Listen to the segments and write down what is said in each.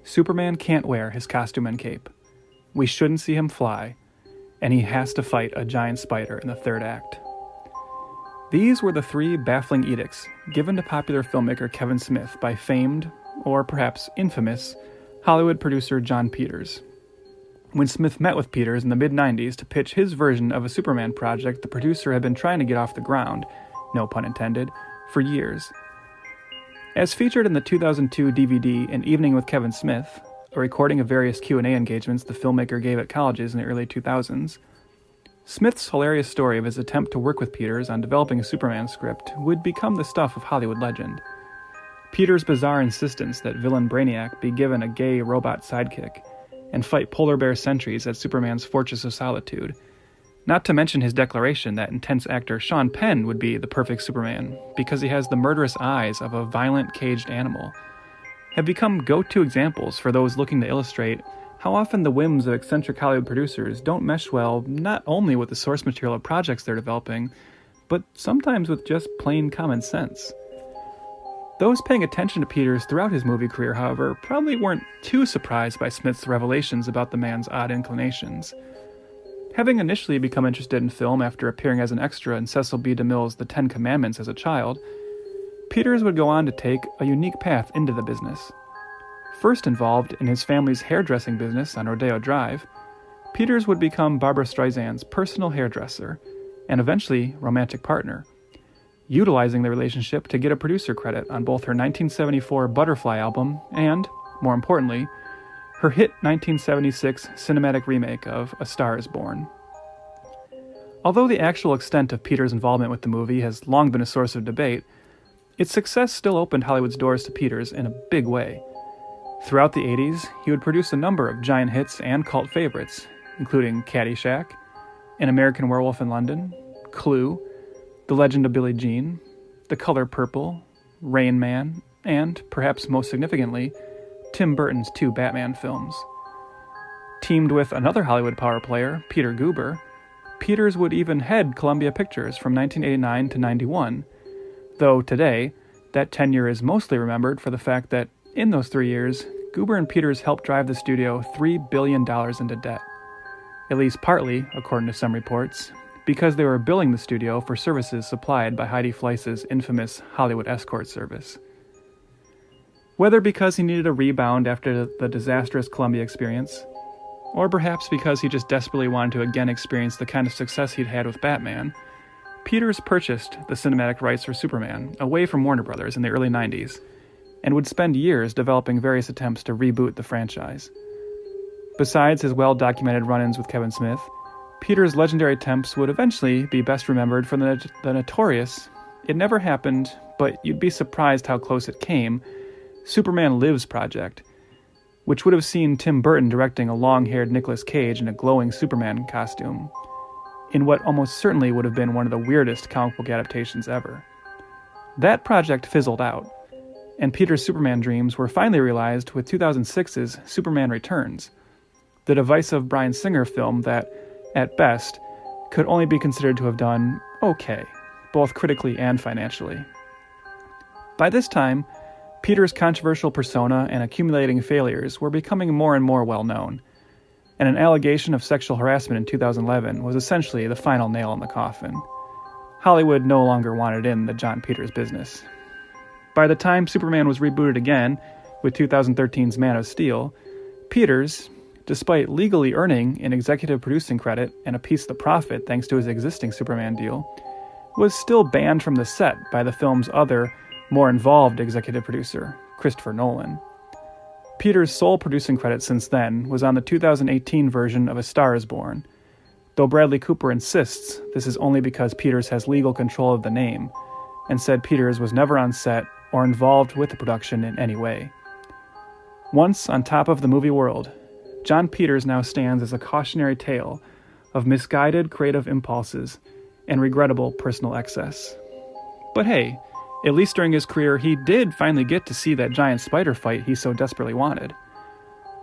Superman can't wear his costume and cape. We shouldn't see him fly, and he has to fight a giant spider in the third act. These were the three baffling edicts given to popular filmmaker Kevin Smith by famed, or perhaps infamous, Hollywood producer Jon Peters. When Smith met with Peters in the mid-90s to pitch his version of a Superman project the producer had been trying to get off the ground, no pun intended, for years. As featured in the 2002 DVD An Evening with Kevin Smith, a recording of various Q&A engagements the filmmaker gave at colleges in the early 2000s, Smith's hilarious story of his attempt to work with Peters on developing a Superman script would become the stuff of Hollywood legend. Peters' bizarre insistence that villain Brainiac be given a gay robot sidekick and fight polar bear sentries at Superman's Fortress of Solitude, not to mention his declaration that intense actor Sean Penn would be the perfect Superman because he has the murderous eyes of a violent caged animal, have become go-to examples for those looking to illustrate how often the whims of eccentric Hollywood producers don't mesh well not only with the source material of projects they're developing, but sometimes with just plain common sense. Those paying attention to Peters throughout his movie career, however, probably weren't too surprised by Smith's revelations about the man's odd inclinations. Having initially become interested in film after appearing as an extra in Cecil B. DeMille's The Ten Commandments as a child, Peters would go on to take a unique path into the business. First involved in his family's hairdressing business on Rodeo Drive, Peters would become Barbra Streisand's personal hairdresser and eventually romantic partner, utilizing the relationship to get a producer credit on both her 1974 Butterfly album and, more importantly, her hit 1976 cinematic remake of A Star is Born. Although the actual extent of Peters' involvement with the movie has long been a source of debate, its success still opened Hollywood's doors to Peters in a big way. Throughout the 80s, he would produce a number of giant hits and cult favorites, including Caddyshack, An American Werewolf in London, Clue, The Legend of Billie Jean, The Color Purple, Rain Man, and, perhaps most significantly, Tim Burton's two Batman films. Teamed with another Hollywood power player, Peter Guber, Peters would even head Columbia Pictures from 1989 to 91, though today, that tenure is mostly remembered for the fact that in those 3 years, Guber and Peters helped drive the studio $3 billion into debt. At least partly, according to some reports, because they were billing the studio for services supplied by Heidi Fleiss's infamous Hollywood escort service. Whether because he needed a rebound after the disastrous Columbia experience, or perhaps because he just desperately wanted to again experience the kind of success he'd had with Batman, Peters purchased the cinematic rights for Superman away from Warner Brothers in the early 90s, and would spend years developing various attempts to reboot the franchise. Besides his well-documented run-ins with Kevin Smith, Peters' legendary attempts would eventually be best remembered for the notorious, it never happened, but you'd be surprised how close it came, Superman Lives project, which would have seen Tim Burton directing a long-haired Nicolas Cage in a glowing Superman costume, in what almost certainly would have been one of the weirdest comic book adaptations ever. That project fizzled out, and Peters' Superman dreams were finally realized with 2006's Superman Returns, the divisive Bryan Singer film that, at best, could only be considered to have done okay, both critically and financially. By this time, Peters' controversial persona and accumulating failures were becoming more and more well-known, and an allegation of sexual harassment in 2011 was essentially the final nail in the coffin. Hollywood no longer wanted in the Jon Peters business. By the time Superman was rebooted again, with 2013's Man of Steel, Peters, despite legally earning an executive producing credit and a piece of the profit thanks to his existing Superman deal, was still banned from the set by the film's other, more involved executive producer, Christopher Nolan. Peters' sole producing credit since then was on the 2018 version of A Star is Born, though Bradley Cooper insists this is only because Peters has legal control of the name, and said Peters was never on set or involved with the production in any way. Once on top of the movie world, Jon Peters now stands as a cautionary tale of misguided creative impulses and regrettable personal excess. But hey, at least during his career, he did finally get to see that giant spider fight he so desperately wanted.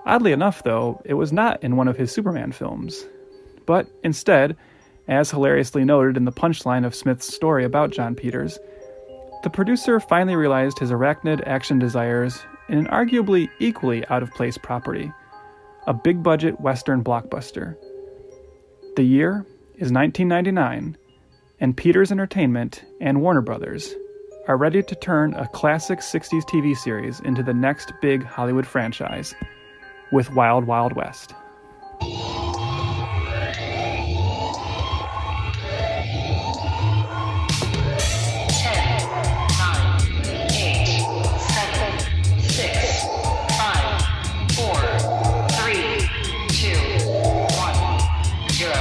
Oddly enough, though, it was not in one of his Superman films, but instead, as hilariously noted in the punchline of Smith's story about Jon Peters, the producer finally realized his arachnid action desires in an arguably equally out-of-place property, a big-budget Western blockbuster. The year is 1999, and Peters Entertainment and Warner Brothers are ready to turn a classic 60s TV series into the next big Hollywood franchise with Wild Wild West. 10, 9, 8, 7, 6, 5, 4, 3, 2, 1, 0.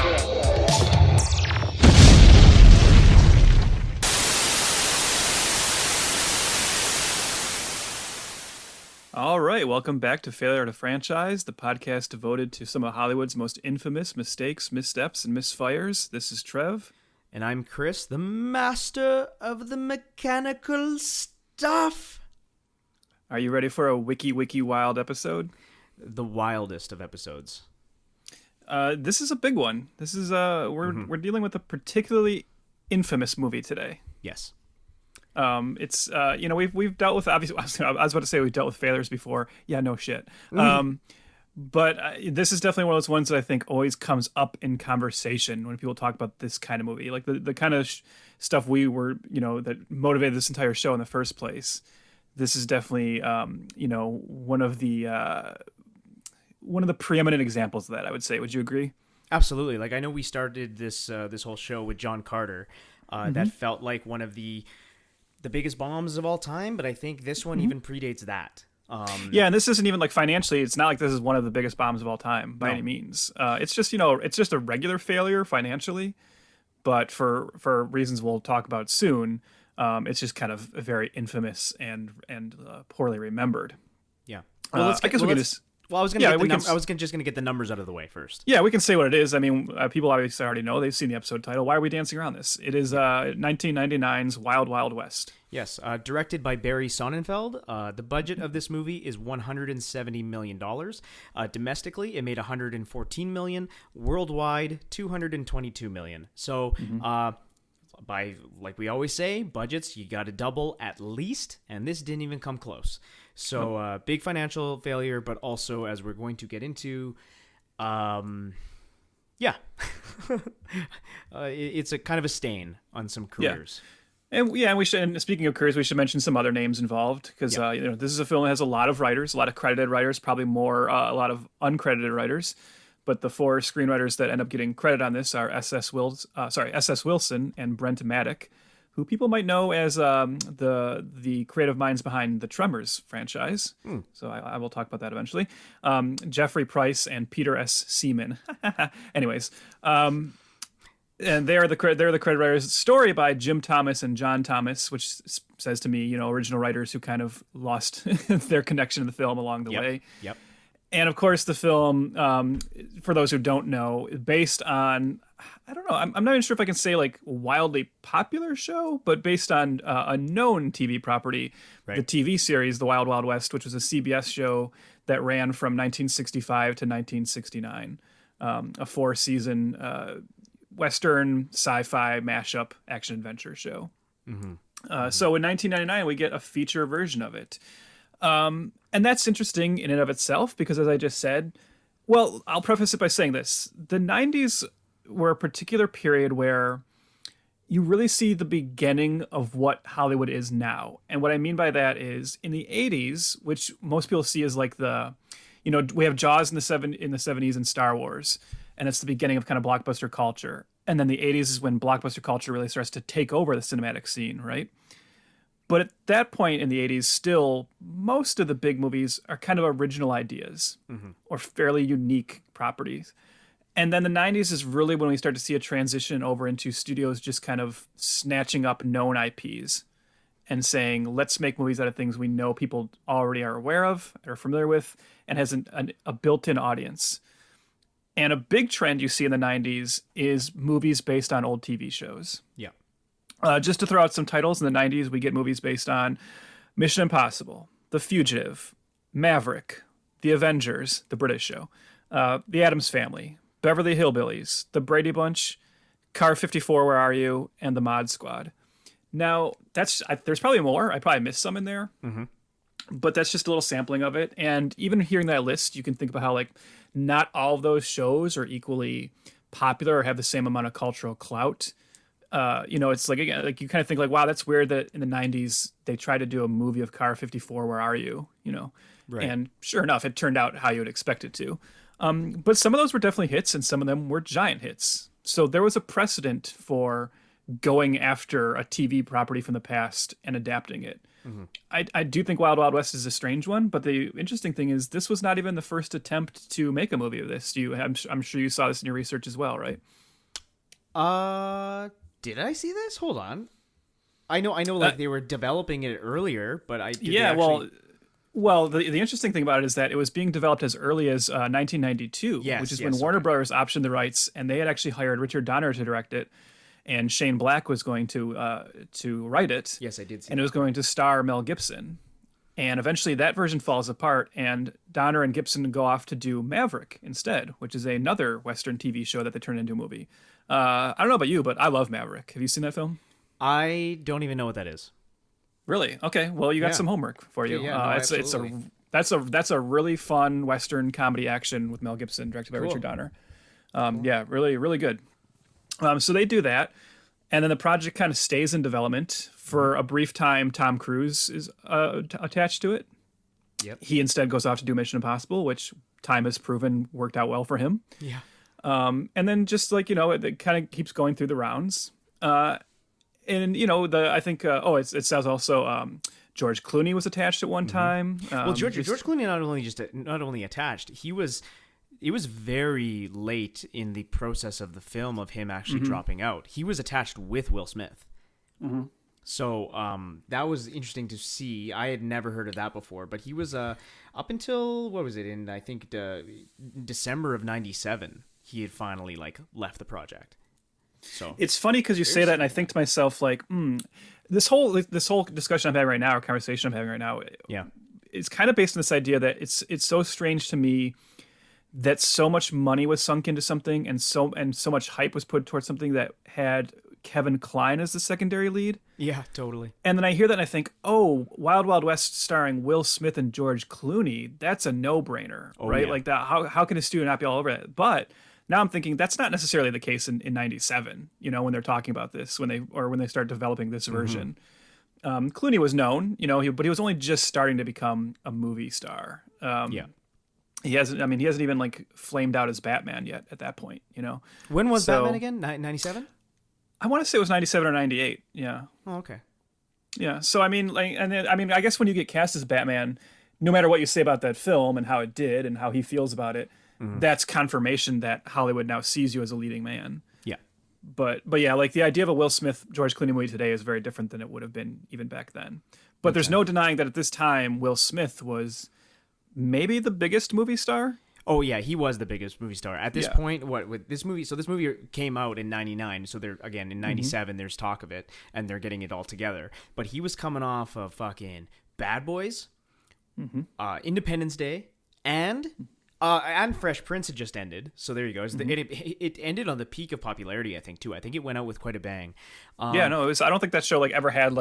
All right, welcome back to Failure to Franchise, the podcast devoted to some of Hollywood's most infamous mistakes, missteps, and misfires. This is Trev. And I'm Chris, the master of the mechanical stuff. Are you ready for a wicky-wicky-wild episode? The wildest of episodes. This is a big one. This is we're dealing with a particularly infamous movie today. Yes. It's we've dealt with, obviously, I was about to say we've dealt with failures before. Yeah, no shit. But this is definitely one of those ones that I think always comes up in conversation when people talk about this kind of movie, like the kind of stuff we were, that motivated this entire show in the first place. This is definitely, one of the preeminent examples of that, I would say. Would you agree? Absolutely. Like, I know we started this whole show with John Carter. That felt like one of the biggest bombs of all time, but I think this one even predates that. And this isn't even like financially. It's not like this is one of the biggest bombs of all time by any means. It's just it's just a regular failure financially, but for reasons we'll talk about soon, it's just kind of very infamous and poorly remembered. Yeah. Well, I was just gonna get the numbers out of the way first. Yeah, we can say what it is. I mean, people obviously already know. They've seen the episode title. Why are we dancing around this? It is 1999's Wild Wild West. Yes, directed by Barry Sonnenfeld. The budget of this movie is $170 million. Domestically, it made $114 million. Worldwide, $222 million. So, by, like we always say, budgets, you got to double at least, and this didn't even come close. So, big financial failure, but also, as we're going to get into, it's a kind of a stain on some careers. Yeah. And we should. And speaking of careers, we should mention some other names involved because this is a film that has a lot of writers, a lot of credited writers, probably more a lot of uncredited writers. But the four screenwriters that end up getting credit on this are S.S. Wilson and Brent Maddock, who people might know as the creative minds behind the Tremors franchise. So I will talk about that eventually. Jeffrey Price and Peter S. Seaman. Anyways. And they're the credit writers. Story by Jim Thomas and John Thomas, which says to me, original writers who kind of lost their connection to the film along the way. Yep. And of course, the film, for those who don't know, is based on, I don't know, I'm not even sure if I can say like wildly popular show, but based on a known TV property, the TV series, The Wild Wild West, which was a CBS show that ran from 1965 to 1969, a 4-season Western sci-fi mashup action adventure show. So in 1999, we get a feature version of it. And that's interesting in and of itself because, as I just said, well, I'll preface it by saying this. The 90s were a particular period where you really see the beginning of what Hollywood is now. And what I mean by that is in the 80s, which most people see as like we have Jaws in the 70s and Star Wars. And it's the beginning of kind of blockbuster culture. And then the 80s is when blockbuster culture really starts to take over the cinematic scene, right? But at that point in the 80s, still, most of the big movies are kind of original ideas or fairly unique properties. And then the 90s is really when we start to see a transition over into studios just kind of snatching up known IPs and saying, let's make movies out of things we know people already are aware of, are familiar with, and has a built-in audience. And a big trend you see in the 90s is movies based on old TV shows. Yeah. Just to throw out some titles, in the 90s, we get movies based on Mission Impossible, The Fugitive, Maverick, The Avengers, the British show, The Addams Family, Beverly Hillbillies, The Brady Bunch, Car 54, Where Are You, and The Mod Squad. Now, there's probably more. I probably missed some in there. but that's just a little sampling of it. And even hearing that list, you can think about how like not all of those shows are equally popular or have the same amount of cultural clout. It's like, again, like you kind of think like, wow, that's weird that in the 90s they tried to do a movie of Car 54, Where Are You? Right. And sure enough, it turned out how you would expect it to. But some of those were definitely hits and some of them were giant hits. So there was a precedent for going after a TV property from the past and adapting it. Mm-hmm. I do think Wild Wild West is a strange one, but the interesting thing is this was not even the first attempt to make a movie of this. I'm sure you saw this in your research as well, right? Did I see this? Hold on. I know like they were developing it earlier, but Well, the interesting thing about it is that it was being developed as early as 1992, which is when Warner Brothers optioned the rights, and they had actually hired Richard Donner to direct it, and Shane Black was going to write it. Yes, I did see and that. It was going to star Mel Gibson. And eventually that version falls apart, and Donner and Gibson go off to do Maverick instead, which is another Western TV show that they turned into a movie. I don't know about you, but I love Maverick. Have you seen that film? I don't even know what that is. Really? Okay. Well, you got some homework for you. Absolutely. That's a really fun Western comedy action with Mel Gibson, directed by Richard Donner. Yeah, really, really good. So they do that, and then the project kind of stays in development for a brief time. Tom Cruise is attached to it. Yep. He instead goes off to do Mission Impossible, which time has proven worked out well for him. Yeah. And then just like, it kind of keeps going through the rounds. I think it says also George Clooney was attached at one time. Well, George Clooney not only attached, it was very late in the process of the film of him actually dropping out. He was attached with Will Smith. Mm-hmm. So that was interesting to see. I had never heard of that before, but he was up until, what was it, in I think December of 97, he had finally left the project. So it's funny because you say that, and I think to myself like, this whole discussion I'm having right now, or conversation I'm having right now, it's kind of based on this idea that it's so strange to me that so much money was sunk into something and so much hype was put towards something that had Kevin Kline as the secondary lead. Yeah, totally. And then I hear that and I think, oh, Wild Wild West starring Will Smith and George Clooney, that's a no-brainer, right? Yeah. Like that. How can a studio not be all over it? But now I'm thinking that's not necessarily the case in 97, when they're talking about this, when they start developing this version. Clooney was known, but he was only just starting to become a movie star. He hasn't even flamed out as Batman yet at that point, When was Batman again? 97? I want to say it was 97 or 98. Yeah. Oh, okay. Yeah. So, I guess when you get cast as Batman, no matter what you say about that film and how it did and how he feels about it, that's confirmation that Hollywood now sees you as a leading man. Yeah. But yeah, the idea of a Will Smith, George Clooney movie today is very different than it would have been even back then. But there's no denying that at this time, Will Smith was maybe the biggest movie star. Oh yeah, he was the biggest movie star at this point. With this movie? So this movie came out in 99. So they're again in 97. There's talk of it, and they're getting it all together. But he was coming off of fucking Bad Boys, Independence Day, and Fresh Prince had just ended. So there you go. It ended on the peak of popularity, I think too. I think it went out with quite a bang. It was. I don't think that show ever had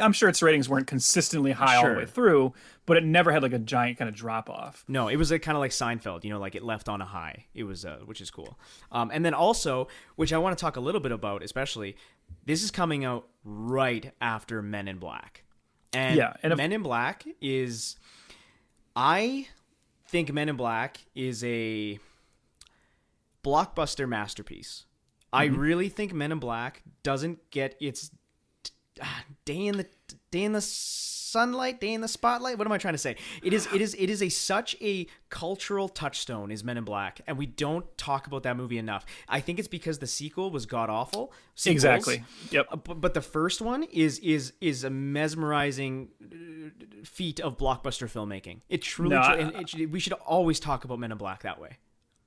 I'm sure its ratings weren't consistently high all the way through, but it never had a giant kind of drop off. No, it was kind of like Seinfeld, it left on a high. It was, which is cool. And then also, which I want to talk a little bit about, especially, this is coming out right after Men in Black. And Men in Black is, I think Men in Black is a blockbuster masterpiece. I really think Men in Black doesn't get its day in the sunlight, day in the spotlight. What am I trying to say? It is such a cultural touchstone is Men in Black, and we don't talk about that movie enough. I think it's because the sequel was god awful. Exactly. Yep. But the first one is a mesmerizing feat of blockbuster filmmaking. It truly. We should always talk about Men in Black that way.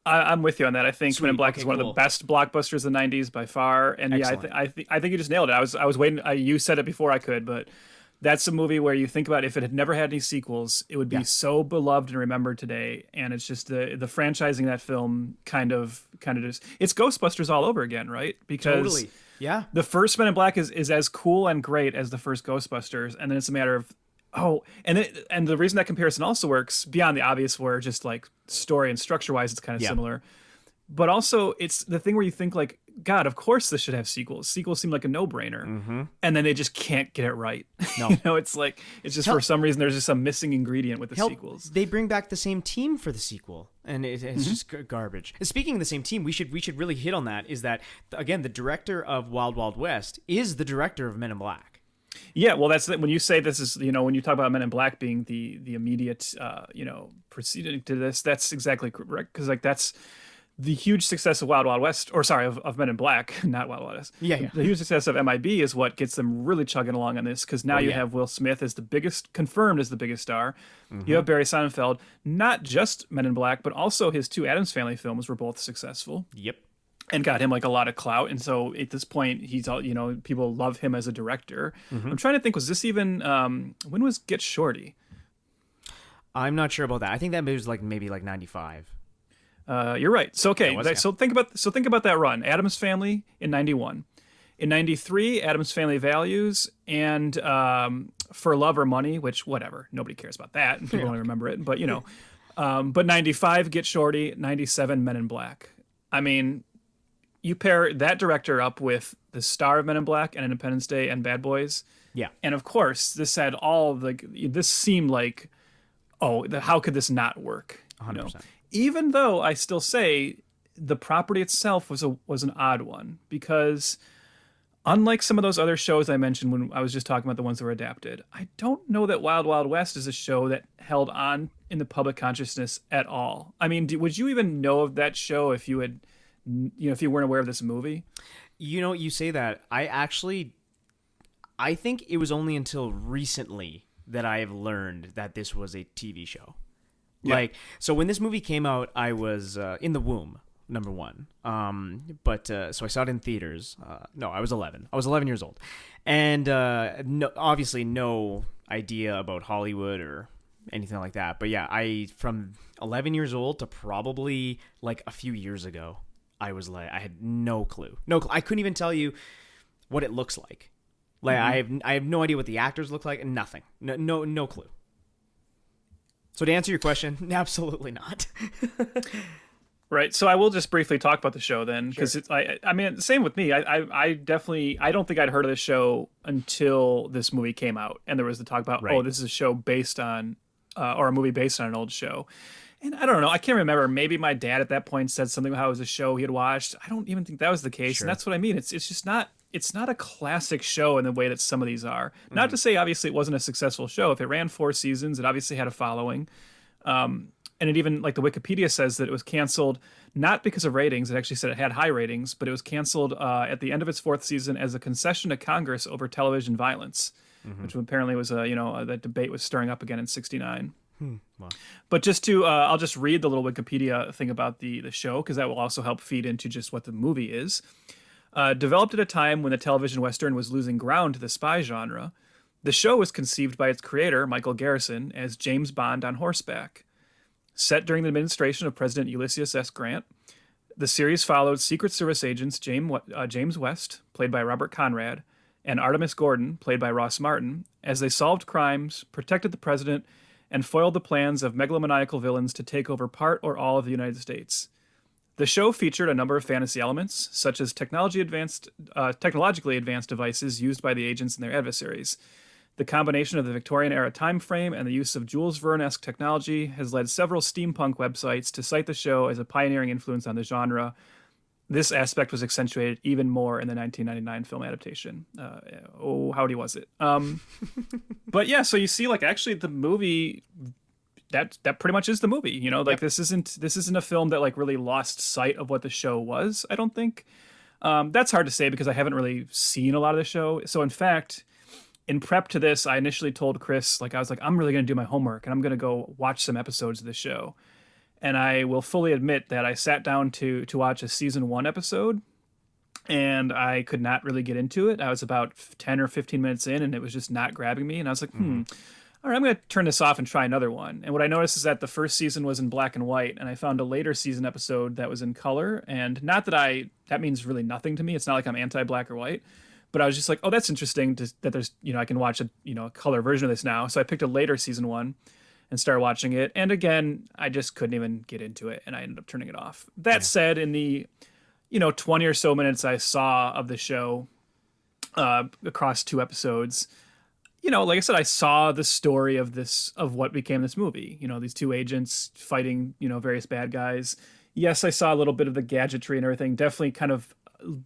I'm with you on that. I think Men in Black is one of the best blockbusters of the 90s by far. And I think you just nailed it. I was waiting. You said it before I could, but that's a movie where you think about if it had never had any sequels, it would be so beloved and remembered today. And it's just the franchising that film kind of just, it's Ghostbusters all over again, right? Because totally. Yeah. The first Men in Black is as cool and great as the first Ghostbusters. And then it's a matter of Oh, and the reason that comparison also works beyond the obvious, where just like story and structure wise, it's kind of Yeah. similar, but also it's the thing where you think like, God, of course this should have sequels. Sequels seem like a no brainer, and then they just can't get it right. No. It's like it's just Hell- for some reason there's just some missing ingredient with the Hell, sequels. they bring back the same team for the sequel, and it's just garbage. And speaking of the same team, we should really hit on that. Is that again the director of Wild Wild West is the director of Men in Black. Yeah, well, that's when you say this is, when you talk about Men in Black being the immediate, preceding to this, that's exactly correct. Because like that's the huge success of Wild Wild West, or sorry, of Men in Black, not Wild Wild West. Yeah. The huge success of MIB is what gets them really chugging along on this. Because now you have Will Smith as the biggest, confirmed as the biggest star. You have Barry Sonnenfeld, not just Men in Black, but also his two Addams Family films were both successful. Yep. And got him like a lot of clout, and so at this point, he's all people love him as a director. I'm trying to think, was this even when was Get Shorty? I'm not sure about that. I think that was maybe 95. You're right. So okay, Yeah, so think about that run. Addams Family in '91, in '93, Addams Family Values, and For Love or Money, which whatever, nobody cares about that, and people only remember it. But but '95, Get Shorty, '97, Men in Black. I mean, you pair that director up with the star of Men in Black and Independence Day and Bad Boys. Yeah. And of course, this had this seemed like, how could this not work? 100%. Even though I still say the property itself was an odd one, because unlike some of those other shows I mentioned when I was just talking about the ones that were adapted, I don't know that Wild Wild West is a show that held on in the public consciousness at all. I mean, would you even know of that show if you had, if you weren't aware of this movie? You say that. I think it was only until recently that I have learned that this was a TV show. Yeah. So when this movie came out, I was in the womb, number one. So I saw it in theaters. No, I was 11. I was 11 years old. And obviously no idea about Hollywood or anything like that. But yeah, from 11 years old to probably a few years ago, I had no clue. I couldn't even tell you what it looks like. I have no idea what the actors look like, and nothing. No clue. So to answer your question, absolutely not. Right. So I will just briefly talk about the show then, because I mean, same with me. I definitely, I don't think I'd heard of this show until this movie came out, and there was the talk about, this is a show based on, or a movie based on an old show. And I don't know. I can't remember. Maybe my dad at that point said something about how it was a show he had watched. I don't even think that was the case. Sure. And that's what I mean. It's just not. It's not a classic show in the way that some of these are. Not to say obviously it wasn't a successful show. If it ran 4 seasons, it obviously had a following. And it even, the Wikipedia says that it was canceled not because of ratings. It actually said it had high ratings, but it was canceled at the end of its 4th season as a concession to Congress over television violence, which apparently was that debate was stirring up again in '69. Wow. But just to, I'll just read the little Wikipedia thing about the show, because that will also help feed into just what the movie is. Developed at a time when the television western was losing ground to the spy genre, the show was conceived by its creator, Michael Garrison, as James Bond on horseback. Set during the administration of President Ulysses S. Grant, the series followed Secret Service agents James West, played by Robert Conrad, and Artemis Gordon, played by Ross Martin, as they solved crimes, protected the president, and foiled the plans of megalomaniacal villains to take over part or all of the United States. The show featured a number of fantasy elements, such as technologically advanced devices used by the agents and their adversaries. The combination of the Victorian-era time frame and the use of Jules Verne-esque technology has led several steampunk websites to cite the show as a pioneering influence on the genre. This aspect was accentuated even more in the 1999 film adaptation. Howdy was it? But yeah, so you see, actually the movie, that pretty much is the movie. Yep. This isn't a film that really lost sight of what the show was, I don't think. That's hard to say because I haven't really seen a lot of the show. So in fact, in prep to this, I initially told Chris, I was like, I'm really going to do my homework and I'm going to go watch some episodes of the show. And I will fully admit that I sat down to watch a season 1 episode and I could not really get into it. I was about 10 or 15 minutes in and it was just not grabbing me. And I was like, all right, I'm going to turn this off and try another one. And what I noticed is that the first season was in black and white, and I found a later season episode that was in color. And not that that means really nothing to me. It's not like I'm anti-black or white. But I was just like, oh, that's interesting that there's, I can watch a color version of this now. So I picked a later season 1 and started watching it. And again, I just couldn't even get into it, and I ended up turning it off. That said, in the 20 or so minutes I saw of the show across 2 episodes, like I said, I saw the story of what became this movie. These 2 agents fighting, various bad guys. Yes, I saw a little bit of the gadgetry and everything. Definitely kind of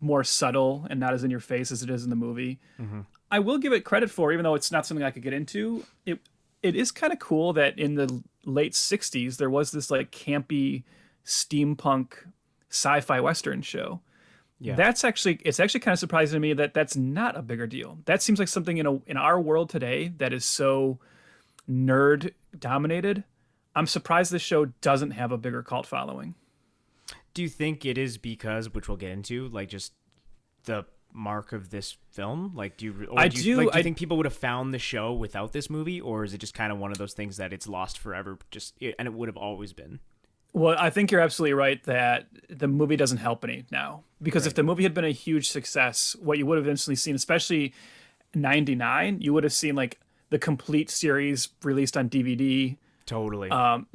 more subtle and not as in your face as it is in the movie. Mm-hmm. I will give it credit for, even though it's not something I could get into, it is kind of cool that in the late 60s, there was this like campy steampunk sci-fi Western show. Yeah. It's actually kind of surprising to me that that's not a bigger deal. That seems like something in our world today that is so nerd dominated. I'm surprised this show doesn't have a bigger cult following. Do you think it is because, which we'll get into, like just the mark of this film? Like, do you think people would have found the show without this movie, or is it just kind of one of those things that it's lost forever, and it would have always been? Well, I think you're absolutely right that the movie doesn't help any now, because if the movie had been a huge success, what you would have instantly seen, especially 99, you would have seen like the complete series released on DVD. Totally. A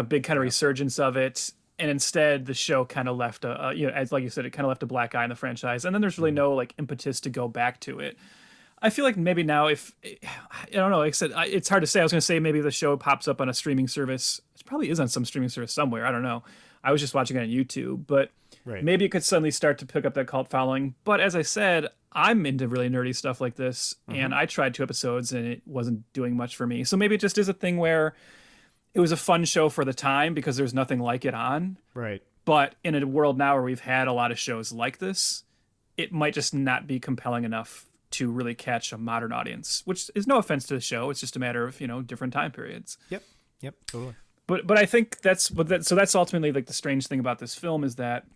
big kind of resurgence of it. And instead, the show kind of left as like you said, it kind of left a black eye in the franchise. And then there's really no like impetus to go back to it. I feel like maybe now, I don't know, like I said, it's hard to say. I was going to say maybe the show pops up on a streaming service. It probably is on some streaming service somewhere. I don't know. I was just watching it on YouTube, but maybe it could suddenly start to pick up that cult following. But as I said, I'm into really nerdy stuff like this, and I tried 2 episodes and it wasn't doing much for me. So maybe it just is a thing where it was a fun show for the time because there's nothing like it on. Right. But in a world now where we've had a lot of shows like this, it might just not be compelling enough to really catch a modern audience, which is no offense to the show. It's just a matter of, different time periods. Yep, totally. But I think that's ultimately like the strange thing about this film is that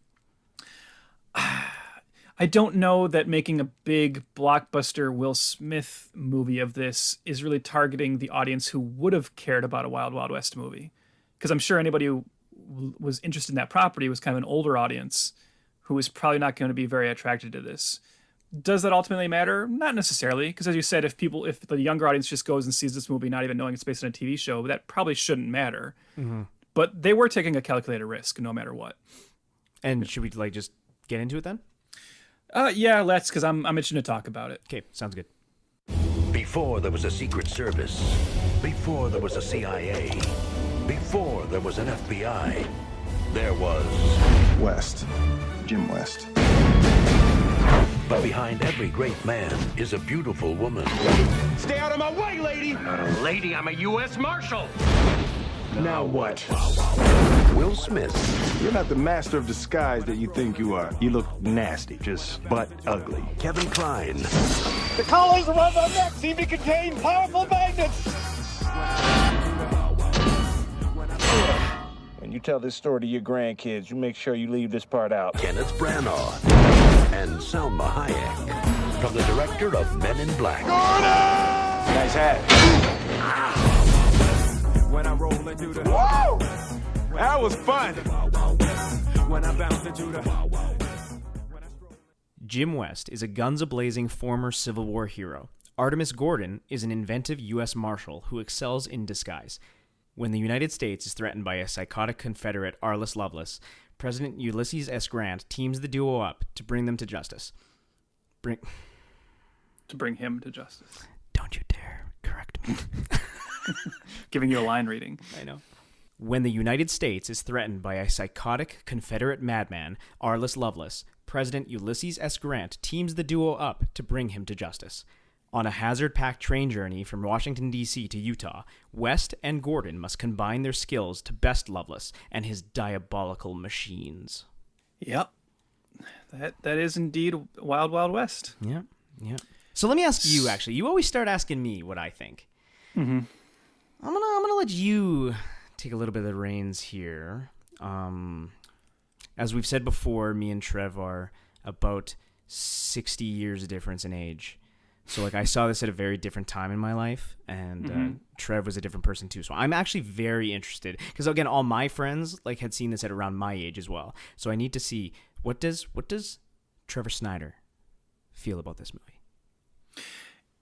I don't know that making a big blockbuster Will Smith movie of this is really targeting the audience who would have cared about a Wild Wild West movie. Because I'm sure anybody who was interested in that property was kind of an older audience who was probably not going to be very attracted to this. Does that ultimately matter? Not necessarily, because as you said, if the younger audience just goes and sees this movie not even knowing it's based on a TV show, that probably shouldn't matter. Mm-hmm. But they were taking a calculated risk no matter what. And should we just get into it then? Yeah, let's, because I'm itching to talk about it. Okay, sounds good. Before there was a Secret Service, before there was a CIA, before there was an FBI, there was West. Jim West. But behind every great man is a beautiful woman. Stay out of my way, lady! I'm not a lady, I'm a U.S. Marshal! Now what? Will Smith. You're not the master of disguise that you think you are. You look nasty, just butt ugly. Kevin Kline. The collars around our neck seem to contain powerful magnets! When you tell this story to your grandkids, you make sure you leave this part out. Kenneth Branagh. And Selma Hayek. From the director of Men in Black. Gordon! Nice hat. When I roll into the Whoa! That was fun. When I bounce into the Jim West is a guns-a-blazing former Civil War hero. Artemis Gordon is an inventive U.S. Marshal who excels in disguise. When the United States is threatened by a psychotic Confederate, Arliss Lovelace, President Ulysses S. Grant teams the duo up to bring them to justice. To bring him to justice. Don't you dare correct me. Giving you a line reading. I know. When the United States is threatened by a psychotic Confederate madman, Arliss Lovelace, President Ulysses S. Grant teams the duo up to bring him to justice. On a hazard-packed train journey from Washington, D.C. to Utah, West and Gordon must combine their skills to best Lovelace and his diabolical machines. Yep. That is indeed Wild Wild West. Yeah. So let me ask you, actually. You always start asking me what I think. Mm-hmm. I'm gonna let you take a little bit of the reins here. As we've said before, me and Trev are about 60 years difference in age. So, I saw this at a very different time in my life, and Trev was a different person, too. So I'm actually very interested, because, again, all my friends, had seen this at around my age as well. So I need to see, what does Trevor Snyder feel about this movie?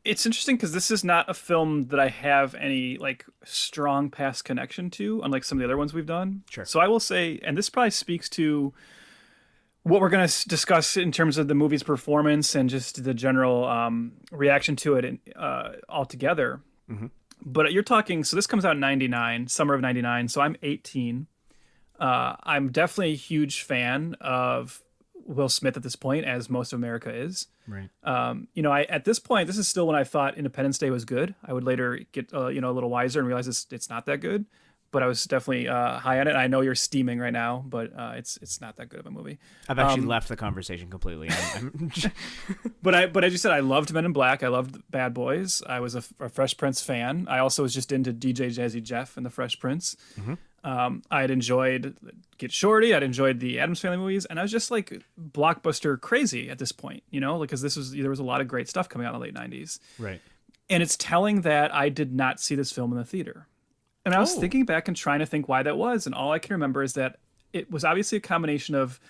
It's interesting because this is not a film that I have any like strong past connection to, unlike some of the other ones we've done. Sure. So I will say, and this probably speaks to what we're going to discuss in terms of the movie's performance and just the general reaction to it altogether. Mm-hmm. But you're talking, so this comes out in 99, summer of 99. So I'm 18. I'm definitely a huge fan of Will Smith at this point, as most of America is. Right. At this point, this is still when I thought Independence Day was good. I would later get, a little wiser and realize it's not that good. But I was definitely high on it. I know you're steaming right now, but it's not that good of a movie. I've actually left the conversation completely. But as you said, I loved Men in Black. I loved Bad Boys. I was a Fresh Prince fan. I also was just into DJ Jazzy Jeff and the Fresh Prince. Mm-hmm. I had enjoyed Get Shorty. I'd enjoyed the Addams Family movies, and I was just like blockbuster crazy at this point, because there was a lot of great stuff coming out in the late 90s. Right. And it's telling that I did not see this film in the theater. And I was thinking back and trying to think why that was, and all I can remember is that it was obviously a combination of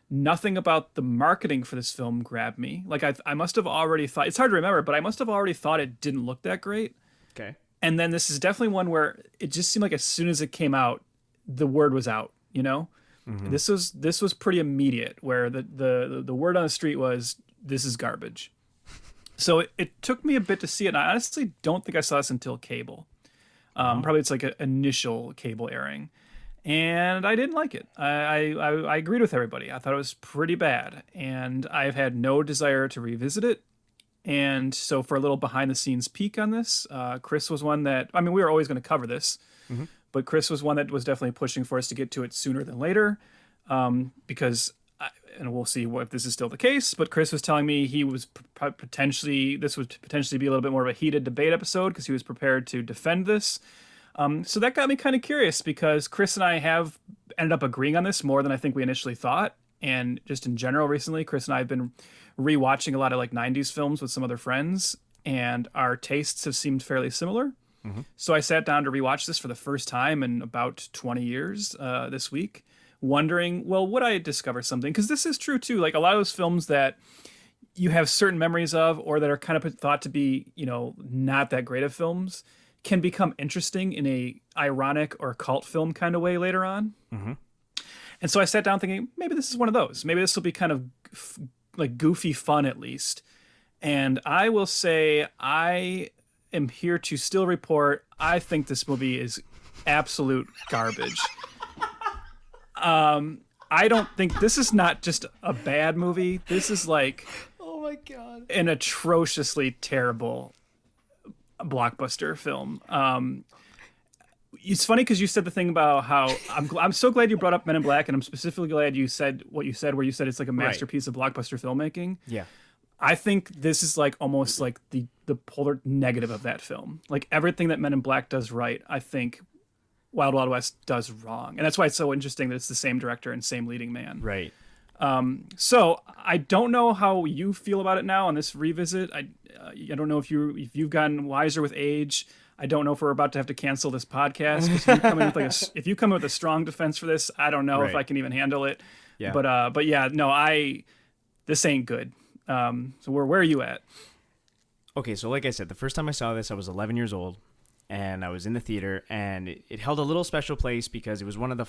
nothing about the marketing for this film grabbed me. Like I must have already thought, it's hard to remember, but I must have already thought it didn't look that great. Okay. And then this is definitely one where it just seemed like as soon as it came out, the word was out, Mm-hmm. This was pretty immediate, where the word on the street was, this is garbage. So it took me a bit to see it, and I honestly don't think I saw this until cable. Probably it's like an initial cable airing, and I didn't like it. I agreed with everybody. I thought it was pretty bad, and I've had no desire to revisit it. And so for a little behind the scenes peek on this, Chris was one that, we were always going to cover this, mm-hmm. but Chris was one that was definitely pushing for us to get to it sooner than later, because and we'll see if this is still the case, but Chris was telling me he was this would potentially be a little bit more of a heated debate episode because he was prepared to defend this. So that got me kind of curious, because Chris and I have ended up agreeing on this more than I think we initially thought. And just in general, recently, Chris and I have been rewatching a lot of like 90s films with some other friends, and our tastes have seemed fairly similar. Mm-hmm. So I sat down to rewatch this for the first time in about 20 years this week, wondering, well, would I discover something? Because this is true too. Like a lot of those films that you have certain memories of, or that are kind of thought to be, not that great of films, can become interesting in a ironic or cult film kind of way later on. Mm-hmm. And so I sat down thinking, maybe this is one of those. Maybe this will be kind of like goofy fun at least. And I will say I am here to still report I think this movie is absolute garbage. I don't think this is not just a bad movie. This is like, oh my God, an atrociously terrible blockbuster film. It's funny because you said the thing about how I'm so glad you brought up Men in Black, and I'm specifically glad you said what you said, where you said it's like a masterpiece of blockbuster filmmaking. Yeah. I think this is like almost like the polar negative of that film. Like everything that Men in Black does right, I think Wild Wild West does wrong. And that's why it's so interesting that it's the same director and same leading man. Right. So I don't know how you feel about it now on this revisit. I don't know if you've gotten wiser with age. I don't know if we're about to have to cancel this podcast. If you come in with a strong defense for this, I don't know if I can even handle it. Yeah. But yeah, no, this ain't good. So where are you at? Okay, so like I said, the first time I saw this, I was 11 years old, and I was in the theater, and it held a little special place because it was one of the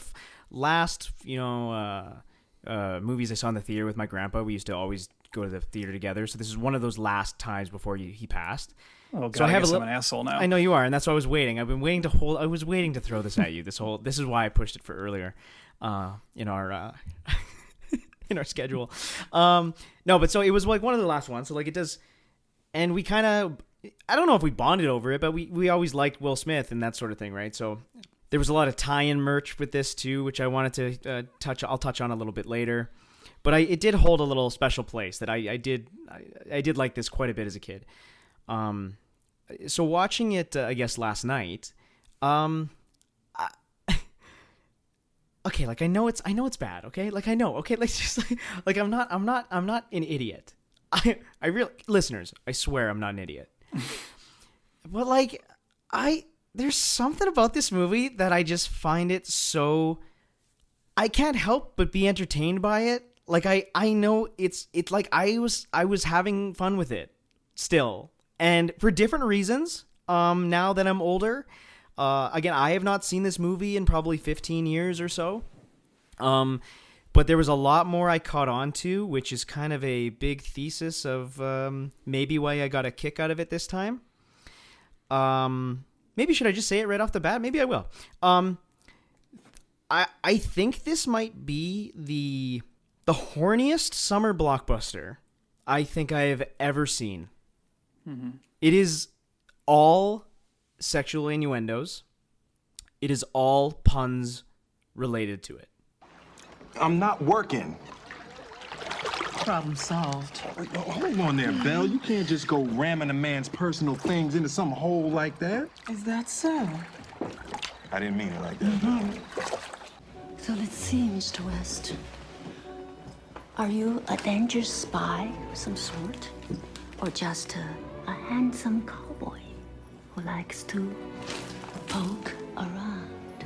last, movies I saw in the theater with my grandpa. We used to always go to the theater together, so this is one of those last times before he passed. Oh God, so I'm an asshole now. I know you are, and that's why I was waiting. I was waiting to throw this at you. This is why I pushed it for earlier, in our in our schedule. No, but so it was like one of the last ones. So like it does, and we kind of, I don't know if we bonded over it, but we always liked Will Smith and that sort of thing, right? So there was a lot of tie-in merch with this too, which I wanted to I'll touch on a little bit later. But it did hold a little special place that I did like this quite a bit as a kid. So watching it, I guess last night, okay, like I know it's bad, okay? Like I know, okay? Like just like I'm not an idiot. I really, listeners, I swear I'm not an idiot. But like there's something about this movie that I just find it so, I can't help but be entertained by it. Like I know it's like I was having fun with it still. And for different reasons, now that I'm older, again, I have not seen this movie in probably 15 years or so. But there was a lot more I caught on to, which is kind of a big thesis of maybe why I got a kick out of it this time. Maybe should I just say it right off the bat? Maybe I will. I think this might be the horniest summer blockbuster I think I have ever seen. Mm-hmm. It is all sexual innuendos. It is all puns related to it. I'm not working. Problem solved. Hold on there, Belle. You can't just go ramming a man's personal things into some hole like that. Is that so? I didn't mean it like that. So let's see, Mr. West. Are you a dangerous spy of some sort? Or just a handsome cowboy who likes to poke around?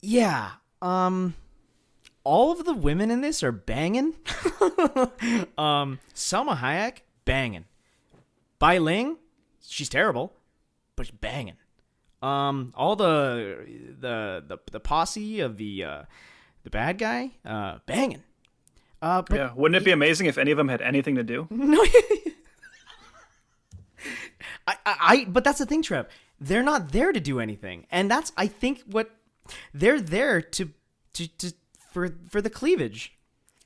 Yeah, all of the women in this are banging. Salma Hayek, banging. Bai Ling, she's terrible, but she's banging. All the posse of the bad guy, banging. But, yeah, wouldn't it be amazing if any of them had anything to do? No, but that's the thing, Trev. They're not there to do anything, and that's I think what they're there for the cleavage.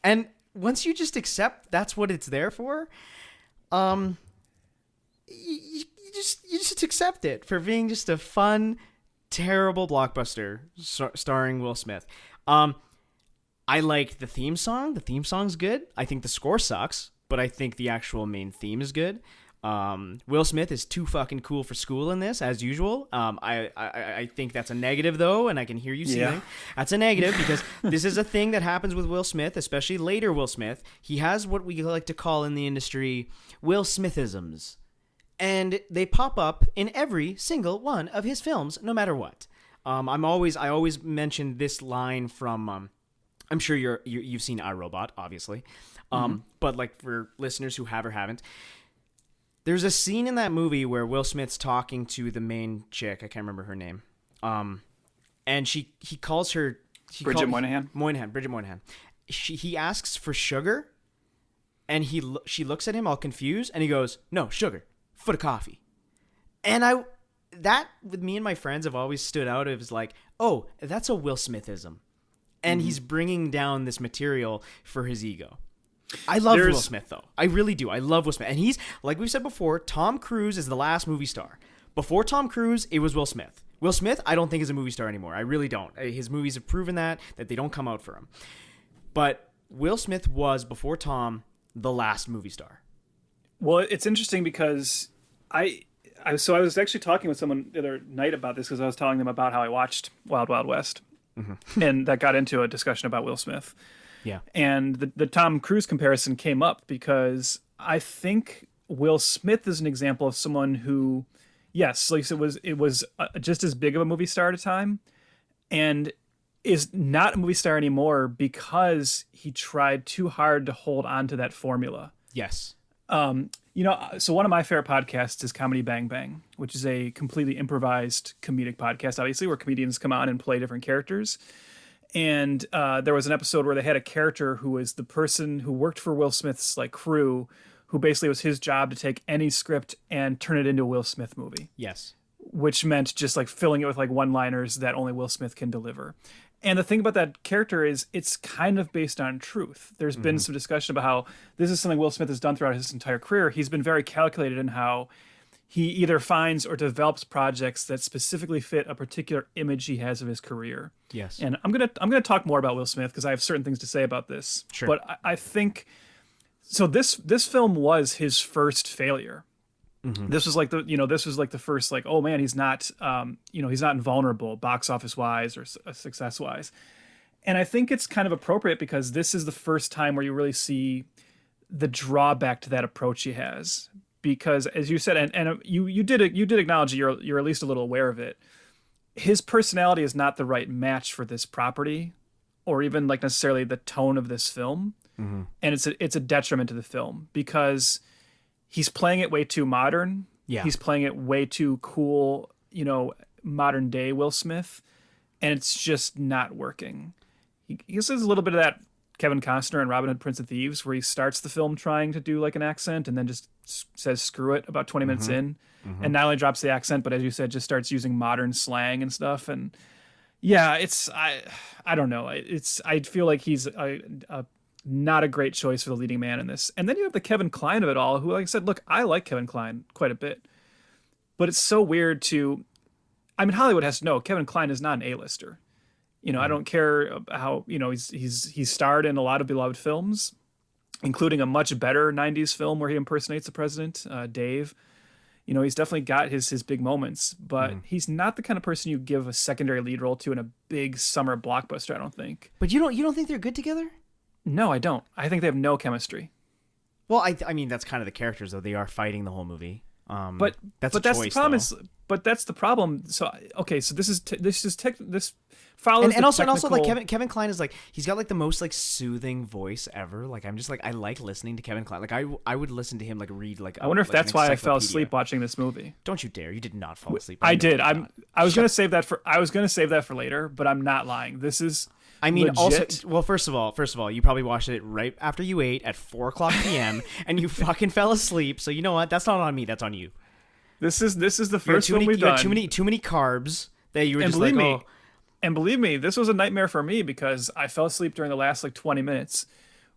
And once you just accept that's what it's there for, you just accept it for being just a fun, terrible blockbuster starring Will Smith. I like the theme song. The theme song's good. I think the score sucks, but I think the actual main theme is good. Will Smith is too fucking cool for school in this, as usual. I think that's a negative, though, and I can hear you seething. That's a negative because this is a thing that happens with Will Smith, especially later Will Smith. He has what we like to call in the industry Will Smithisms, and they pop up in every single one of his films, no matter what. I always mention this line from. I'm sure you've seen iRobot, obviously, but like for listeners who have or haven't. There's a scene in that movie where Will Smith's talking to the main chick. I can't remember her name. And he calls her... Bridget Moynihan? Bridget Moynihan. He asks for sugar, and she looks at him all confused, and he goes, "No, sugar. Foot of coffee." And that, with me and my friends, have always stood out as like, oh, that's a Will Smithism. And he's bringing down this material for his ego. I love Will Smith, though. I really do. I love Will Smith. And he's, like we've said before, Tom Cruise is the last movie star. Before Tom Cruise, it was Will Smith. Will Smith, I don't think is a movie star anymore. I really don't. His movies have proven that they don't come out for him. But Will Smith was, before Tom, the last movie star. Well, it's interesting because I was actually talking with someone the other night about this because I was telling them about how I watched Wild Wild West. Mm-hmm. And that got into a discussion about Will Smith. Yeah. And the Tom Cruise comparison came up because I think Will Smith is an example of someone who, yes, like it was just as big of a movie star at a time and is not a movie star anymore because he tried too hard to hold on to that formula. Yes. So one of my favorite podcasts is Comedy Bang Bang, which is a completely improvised comedic podcast, obviously, where comedians come on and play different characters. And there was an episode where they had a character who was the person who worked for Will Smith's like crew, who basically was his job to take any script and turn it into a Will Smith movie. Yes. Which meant just like filling it with like one-liners that only Will Smith can deliver. And the thing about that character is it's kind of based on truth. There's been some discussion about how this is something Will Smith has done throughout his entire career. He's been very calculated in how he either finds or develops projects that specifically fit a particular image he has of his career. Yes. And I'm gonna talk more about Will Smith because I have certain things to say about this. Sure. But I think so. This film was his first failure. Mm-hmm. This was like the first like, oh man, he's not he's not invulnerable box office wise or success wise. And I think it's kind of appropriate because this is the first time where you really see the drawback to that approach he has. Because as you said, and you did acknowledge you're at least a little aware of it. His personality is not the right match for this property, or even like necessarily the tone of this film, and it's a detriment to the film because he's playing it way too modern. Yeah. He's playing it way too cool, modern day Will Smith, and it's just not working. He uses a little bit of that Kevin Costner in Robin Hood, Prince of Thieves, where he starts the film trying to do like an accent and then just says screw it about 20 minutes in, and not only drops the accent, but as you said, just starts using modern slang and stuff. And yeah, I don't know. I feel like he's a not a great choice for the leading man in this. And then you have the Kevin Kline of it all, who, like I said, look, I like Kevin Kline quite a bit, but it's so weird Hollywood has to know Kevin Kline is not an A-lister. I don't care how, he's starred in a lot of beloved films, including a much better 90s film where he impersonates the president, Dave. He's definitely got his big moments, but he's not the kind of person you give a secondary lead role to in a big summer blockbuster, I don't think. But you don't think they're good together? No, I don't. I think they have no chemistry. Well, I mean, that's kind of the characters, though. They are fighting the whole movie. But that's the problem. But that's the problem. So okay, so this follows and also like Kevin Kline is like, he's got like the most like soothing voice ever. Like I'm just like, I like listening to Kevin Kline. Like I would listen to him like read like. I wonder if that's why I fell encyclopedia. asleep watching this movie. Don't you dare! You did not fall asleep. I did. I was gonna save that for later, but I'm not lying. This is. I mean, legit. also, well, first of all, you probably watched it right after you ate at 4:00 p.m. and you fucking fell asleep. So you know what? That's not on me. That's on you. This is the first one we've done. Too many carbs that you were just believe like, me, oh. And believe me, this was a nightmare for me because I fell asleep during the last like 20 minutes.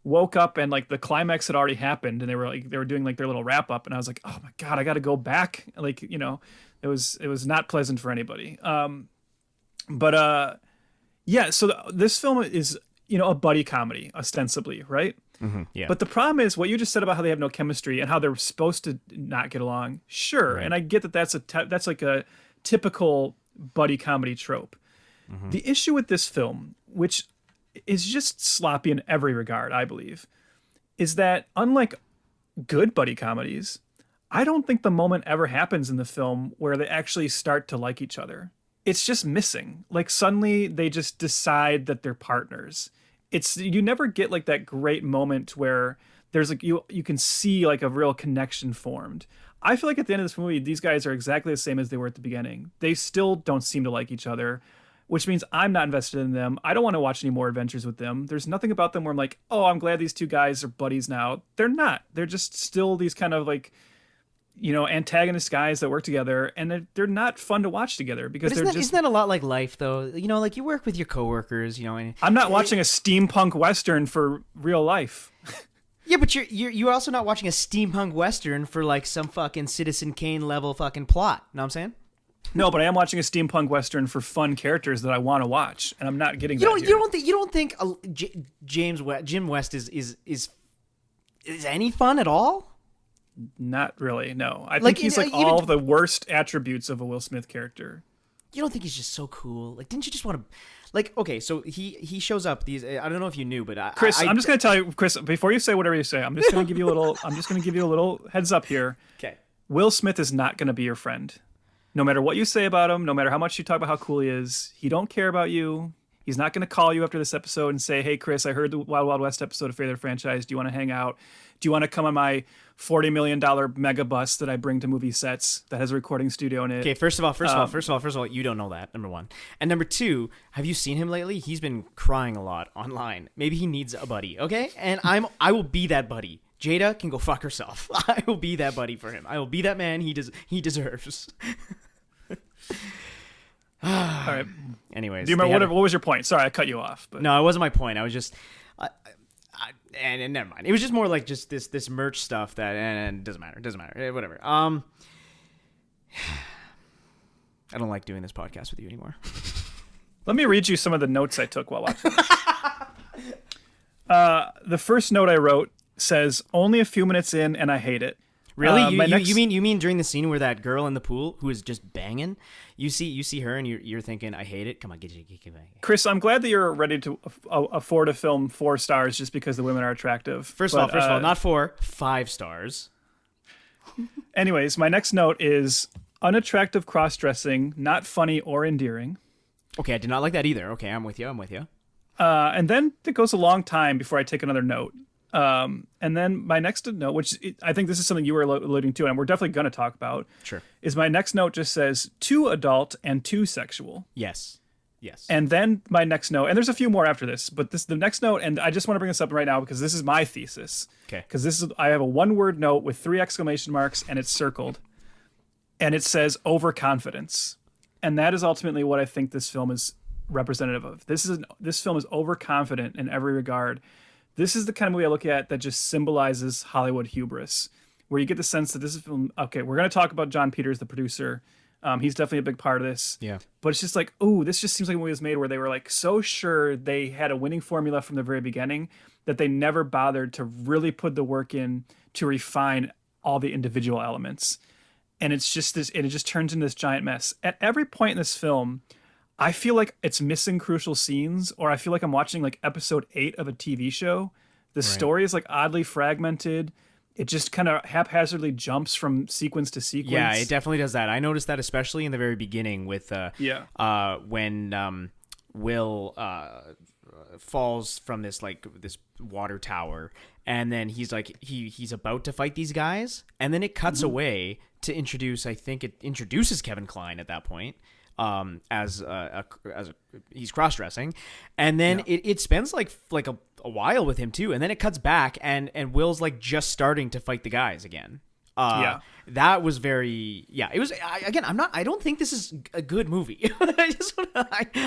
Woke up and like the climax had already happened, and they were doing like their little wrap up, and I was like, oh my god, I got to go back. Like it was not pleasant for anybody. Yeah. So this film is a buddy comedy ostensibly, right? Mm-hmm, yeah. But the problem is what you just said about how they have no chemistry and how they're supposed to not get along. Sure, right. And I get that that's like a typical buddy comedy trope. Mm-hmm. The issue with this film, which is just sloppy in every regard, I believe, is that unlike good buddy comedies, I don't think the moment ever happens in the film where they actually start to like each other. It's just missing. Like suddenly they just decide that they're partners. You never get like that great moment where there's like you can see like a real connection formed. I feel like at the end of this movie, these guys are exactly the same as they were at the beginning. They still don't seem to like each other, which means I'm not invested in them. I don't want to watch any more adventures with them. There's nothing about them where I'm like, oh, I'm glad these two guys are buddies now. They're not. They're just still these kind of like, antagonist guys that work together, and they're not fun to watch together because isn't that a lot like life though? Like you work with your coworkers, and I'm not watching a steampunk western for real life. Yeah, but you're also not watching a steampunk western for like some fucking Citizen Kane level fucking plot. Know what I'm saying? No, but I am watching a steampunk western for fun characters that I want to watch, and I'm not getting. You don't think Jim West is any fun at all? Not really, no. I think he's like all of the worst attributes of a Will Smith character. You don't think he's just so cool? Like, didn't you just want to... Like, okay, so he shows up these... I don't know if you knew, but Chris, I'm just going to tell you, Chris, before you say whatever you say, I'm just going to give you a little heads up here. Okay. Will Smith is not going to be your friend. No matter what you say about him, no matter how much you talk about how cool he is, he don't care about you. He's not going to call you after this episode and say, hey, Chris, I heard the Wild Wild West episode of Favorite Franchise. Do you want to hang out? Do you want to come on my $40 million mega bus that I bring to movie sets that has a recording studio in it? Okay, first of all, you don't know that, number one. And number two, have you seen him lately? He's been crying a lot online. Maybe he needs a buddy, okay? And I will be that buddy. Jada can go fuck herself. I will be that buddy for him. I will be that man he deserves. All right. Anyways, do you remember what was your point? Sorry, I cut you off. But. No, it wasn't my point. I was just, and never mind. It was just more like just this merch stuff that, and it doesn't matter. Whatever. I don't like doing this podcast with you anymore. Let me read you some of the notes I took while watching this. The first note I wrote says, "Only a few minutes in, and I hate it." Really? You mean during the scene where that girl in the pool who is just banging, you see her and you're thinking, I hate it. Come on, get back. Chris, I'm glad that you're ready to afford a film 4 stars just because the women are attractive. First of all, not 4, 5 stars. Anyways, my next note is unattractive cross-dressing, not funny or endearing. Okay, I did not like that either. Okay, I'm with you. And then it goes a long time before I take another note. And then my next note, I think this is something you were alluding to, and we're definitely going to talk about. Sure. Is my next note just says too adult and too sexual. Yes. And then my next note, and there's a few more after this, but the next note, and I just want to bring this up right now because this is my thesis. Okay. Because I have a 1-word note with 3 exclamation marks, and it's circled, and it says overconfidence, and that is ultimately what I think this film is representative of. This film is overconfident in every regard. This is the kind of movie I look at that just symbolizes Hollywood hubris, where you get the sense that this is film. Okay, we're going to talk about John Peters, the producer. He's definitely a big part of this. Yeah. But it's just like, ooh, this just seems like a movie was made where they were like so sure they had a winning formula from the very beginning that they never bothered to really put the work in to refine all the individual elements. And it's just this, and it just turns into this giant mess. At every point in this film, I feel like it's missing crucial scenes, or I feel like I'm watching like episode 8 of a TV show. The story is like oddly fragmented. It just kind of haphazardly jumps from sequence to sequence. Yeah, it definitely does that. I noticed that especially in the very beginning with when Will falls from this water tower, and then he's like he's about to fight these guys, and then it cuts away to introduce. I think it introduces Kevin Kline at that point. As he's cross-dressing, and then it spends like a while with him too, and then it cuts back and Will's like just starting to fight the guys again. That was it was I don't think this is a good movie.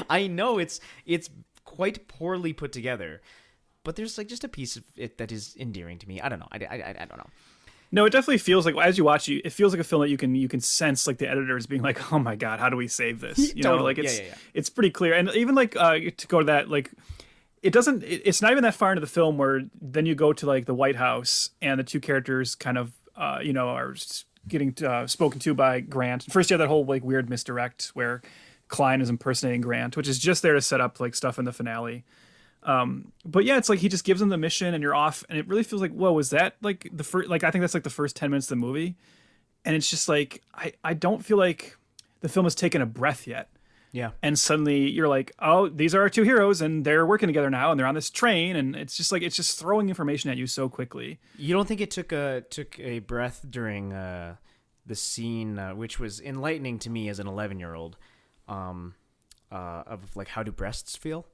I know it's quite poorly put together, but there's like just a piece of it that is endearing to me. I don't know. I don't know. No, it definitely feels like as you watch it feels like a film that you can sense like the editors being like, oh my God, how do we save this? You know, like it's pretty clear. And even like to go to that, like it's not even that far into the film where then you go to like the White House and the two characters kind of, are getting spoken to by Grant. First you have that whole like weird misdirect where Klein is impersonating Grant, which is just there to set up like stuff in the finale. But yeah, it's like he just gives them the mission and you're off, and it really feels like, whoa, was that like the first, like I think that's like the first 10 minutes of the movie, and it's just like I don't feel like the film has taken a breath yet. Yeah. And suddenly you're like, oh, these are our two heroes and they're working together now and they're on this train, and it's just like it's just throwing information at you so quickly. You don't think it took a breath during the scene, which was enlightening to me as an 11-year-old, of like how do breasts feel?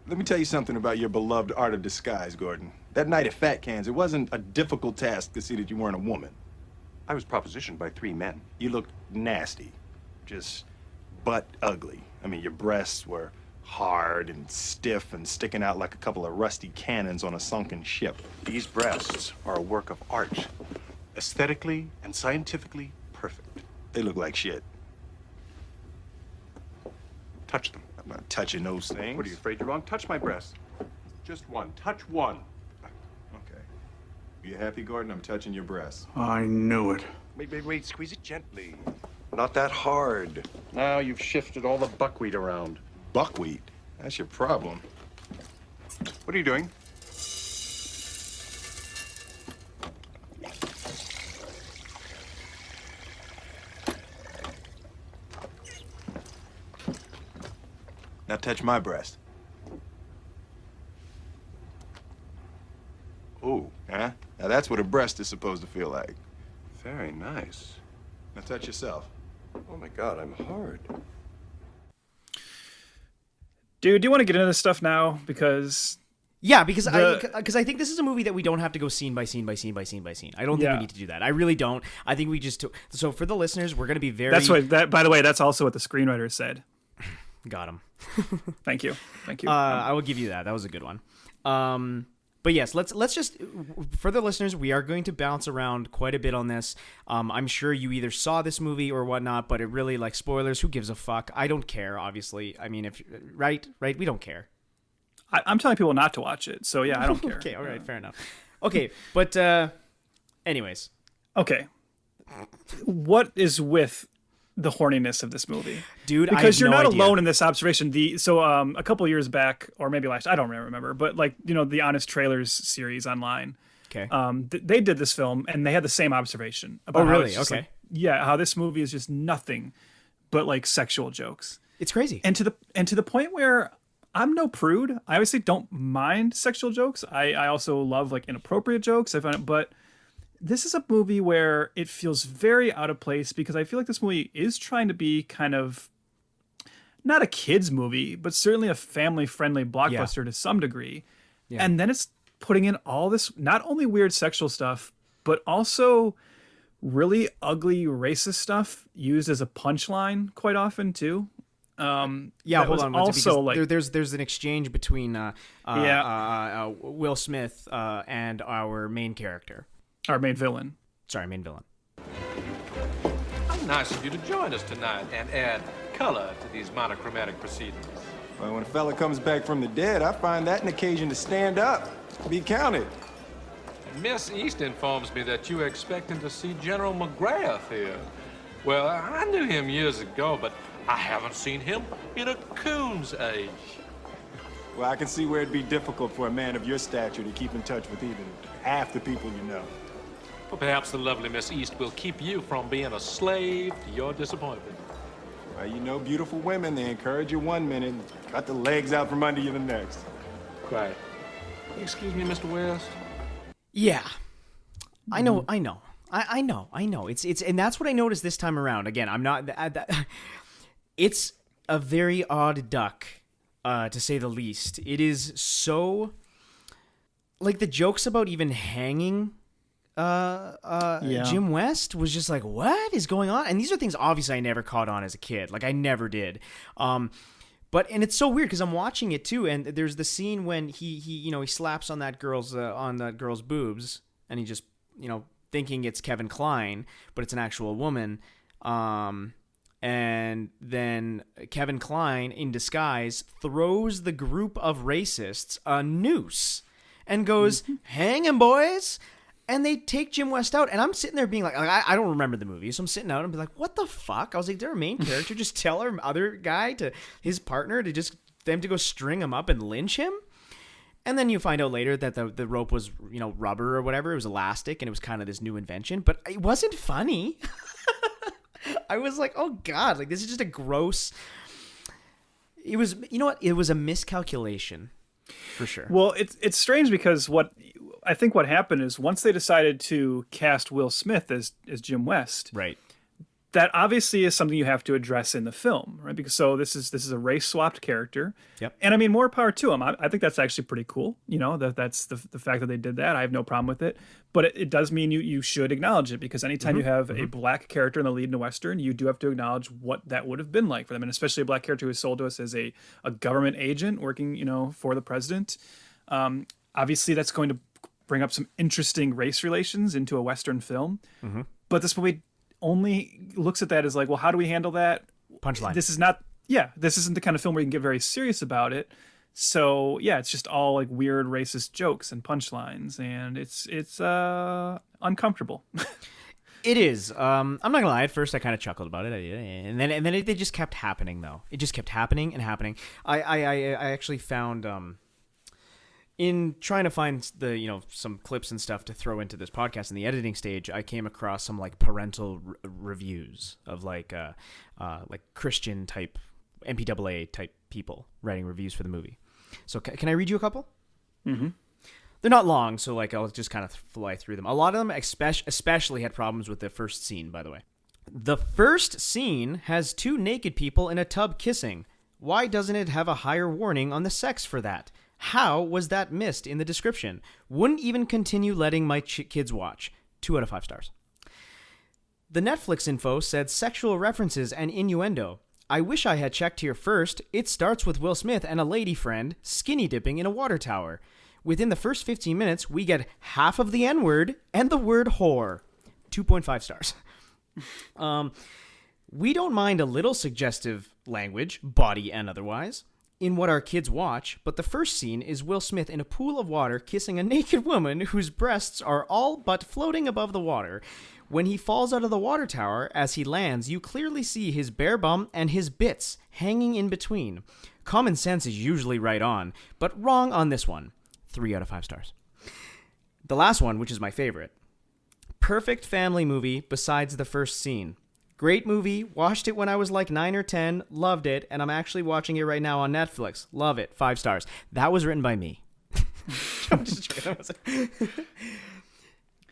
Let me tell you something about your beloved art of disguise, Gordon. That night at Fat Cans, it wasn't a difficult task to see that you weren't a woman. I was propositioned by 3 men. You looked nasty, just butt ugly. I mean, your breasts were hard and stiff and sticking out like a couple of rusty cannons on a sunken ship. These breasts are a work of art, aesthetically and scientifically perfect. They look like shit. Touch them. I'm not touching those things. What, are you afraid you're wrong? Touch my breast. Just one. Touch one. Okay. You happy, Gordon? I'm touching your breasts. I knew it. Wait. Squeeze it gently. Not that hard. Now you've shifted all the buckwheat around. Buckwheat? That's your problem. What are you doing? Now touch my breast. Ooh. Huh? Now that's what a breast is supposed to feel like. Very nice. Now touch yourself. Oh my God, I'm hard. Dude, do you want to get into this stuff now? Because I think this is a movie that we don't have to go scene by scene by scene by scene by scene. I don't think we need to do that. I really don't. I think we just so for the listeners, we're going to be very. By the way, that's also what the screenwriter said. Got him. Thank you. I will give you that. That was a good one. But yes, let's just for the listeners, we are going to bounce around quite a bit on this. I'm sure you either saw this movie or whatnot, but it really, like, spoilers. Who gives a fuck? I don't care. Obviously, I mean, if right, we don't care. I'm telling people not to watch it, so yeah, I don't care. Okay, all right, fair enough. Okay, but anyways, okay, what is with the horniness of this movie, dude? Because you're not alone in this observation. A couple of years back, or maybe last, I don't remember, but like, the Honest Trailers series online. Okay. They did this film and they had the same observation about really? How okay. How this movie is just nothing but like sexual jokes. It's crazy. And to the point where I'm no prude. I obviously don't mind sexual jokes. I also love like inappropriate jokes. I find it, but this is a movie where it feels very out of place because I feel like this movie is trying to be kind of not a kid's movie, but certainly a family-friendly blockbuster to some degree. Yeah. And then it's putting in all this not only weird sexual stuff, but also really ugly racist stuff used as a punchline quite often too. Hold on. Also, like there's an exchange between Will Smith and our main character, our main villain. Main villain. How nice of you to join us tonight and add color to these monochromatic proceedings. Well, when a fella comes back from the dead, I find that an occasion to stand up, be counted. Miss East informs me that you were expecting to see General McGrath here. Well, I knew him years ago, but I haven't seen him in a coon's age. Well, I can see where it'd be difficult for a man of your stature to keep in touch with even half the people you know. Well, perhaps the lovely Miss East will keep you from being a slave to your disappointment. Well, you know beautiful women, they encourage you one minute and cut the legs out from under you the next. Right. Excuse me, Mr. West? Yeah. I know. It's and that's what I noticed this time around. Again, I'm not it's a very odd duck, to say the least. It is so like the jokes about even hanging Jim West was just like, what is going on? And these are things obviously I never caught on as a kid. Like I never did. But it's so weird because I'm watching it too, and there's the scene when he slaps on that girl's boobs, and he just thinking it's Kevin Kline, but it's an actual woman. And then Kevin Kline, in disguise, throws the group of racists a noose and goes, "Hang him, boys!" And they take Jim West out, and I'm sitting there being like I don't remember the movie, so I'm sitting out and be like, what the fuck? I was like, their main character just tell our other guy, to his partner, to just them to go string him up and lynch him? And then you find out later that the rope was, rubber or whatever. It was elastic, and it was kind of this new invention, but it wasn't funny. I was like, oh God, like this is just a gross... It was, it was a miscalculation, for sure. Well, it's strange because I think what happened is once they decided to cast Will Smith as Jim West, right? That obviously is something you have to address in the film, right? Because this is a race swapped character, yep. And I mean, more power to him. I think that's actually pretty cool. That's the fact that they did that. I have no problem with it, but it does mean you should acknowledge it, because anytime you have a black character in the lead in a Western, you do have to acknowledge what that would have been like for them, and especially a black character who is sold to us as a government agent working, for the president. Obviously, that's going to bring up some interesting race relations into a Western film, but this movie only looks at that as like, well, how do we handle that? Punchline. This isn't the kind of film where you can get very serious about it. So yeah, it's just all like weird racist jokes and punchlines, and it's uncomfortable. It is. I'm not gonna lie. At first, I kind of chuckled about it, and then they just kept happening. Though it just kept happening and happening. I actually found in trying to find the some clips and stuff to throw into this podcast in the editing stage, I came across some like parental reviews of like Christian type MPAA type people writing reviews for the movie. So can I read you a couple? Mm-hmm. They're not long, so like I'll just kind of fly through them. A lot of them especially had problems with the first scene, by the way. The first scene has two naked people in a tub kissing. Why doesn't it have a higher warning on the sex for that? How was that missed in the description? Wouldn't even continue letting my kids watch. 2 out of 5 stars. The Netflix info said sexual references and innuendo. I wish I had checked here first. It starts with Will Smith and a lady friend skinny dipping in a water tower. Within the first 15 minutes, we get half of the N-word and the word whore. 2.5 stars. We don't mind a little suggestive language, body and otherwise, in what our kids watch, but the first scene is Will Smith in a pool of water kissing a naked woman whose breasts are all but floating above the water. When he falls out of the water tower, as he lands, you clearly see his bare bum and his bits hanging in between. Common sense is usually right on, but wrong on this one. 3 out of 5 stars. The last one, which is my favorite. Perfect family movie besides the first scene. Great movie. Watched it when I was like 9 or 10. Loved it. And I'm actually watching it right now on Netflix. Love it. 5 stars. That was written by me. I'm just kidding.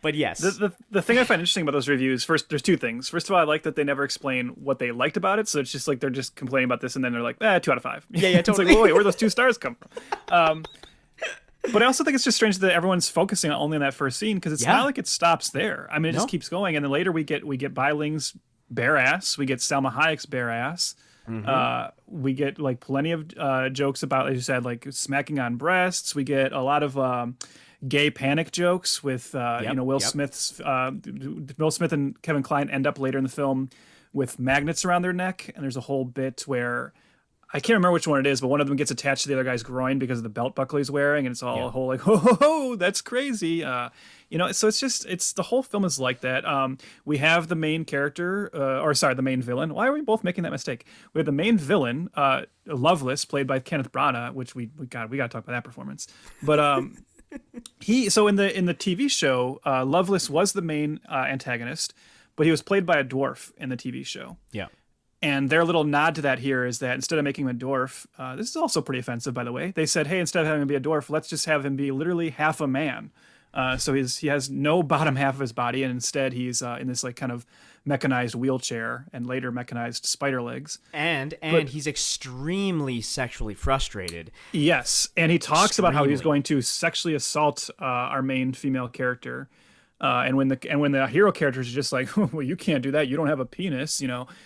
But yes. The thing I find interesting about those reviews, first, there's two things. First of all, I like that they never explain what they liked about it. So it's just like they're just complaining about this and then they're like, 2 out of 5. Yeah, totally. It's like, wait, where those 2 stars come from? But I also think it's just strange that everyone's focusing only on that first scene because it's not like it stops there. I mean, it just keeps going. And then later we get Beiling's bare ass. We get Salma Hayek's bare ass. We get like plenty of jokes about, as you said, like smacking on breasts. We get a lot of gay panic jokes with Will Smith and Kevin Kline end up later in the film with magnets around their neck, and there's a whole bit where I can't remember which one it is, but one of them gets attached to the other guy's groin because of the belt buckle he's wearing, and it's all a whole like, ho, that's crazy. So it's the whole film is like that. We have the main character, the main villain. Why are we both making that mistake? We have the main villain, Loveless, played by Kenneth Branagh, which we got to talk about that performance. But in the TV show, Loveless was the main antagonist, but he was played by a dwarf in the TV show. Yeah. And their little nod to that here is that instead of making him a dwarf, this is also pretty offensive, by the way. They said, hey, instead of having him be a dwarf, let's just have him be literally half a man. So he has no bottom half of his body, and instead he's in this like kind of mechanized wheelchair and later mechanized spider legs. And he's extremely sexually frustrated. Yes, and he talks about how he's going to sexually assault our main female character. And when the hero character is just like, well, you can't do that. You don't have a penis,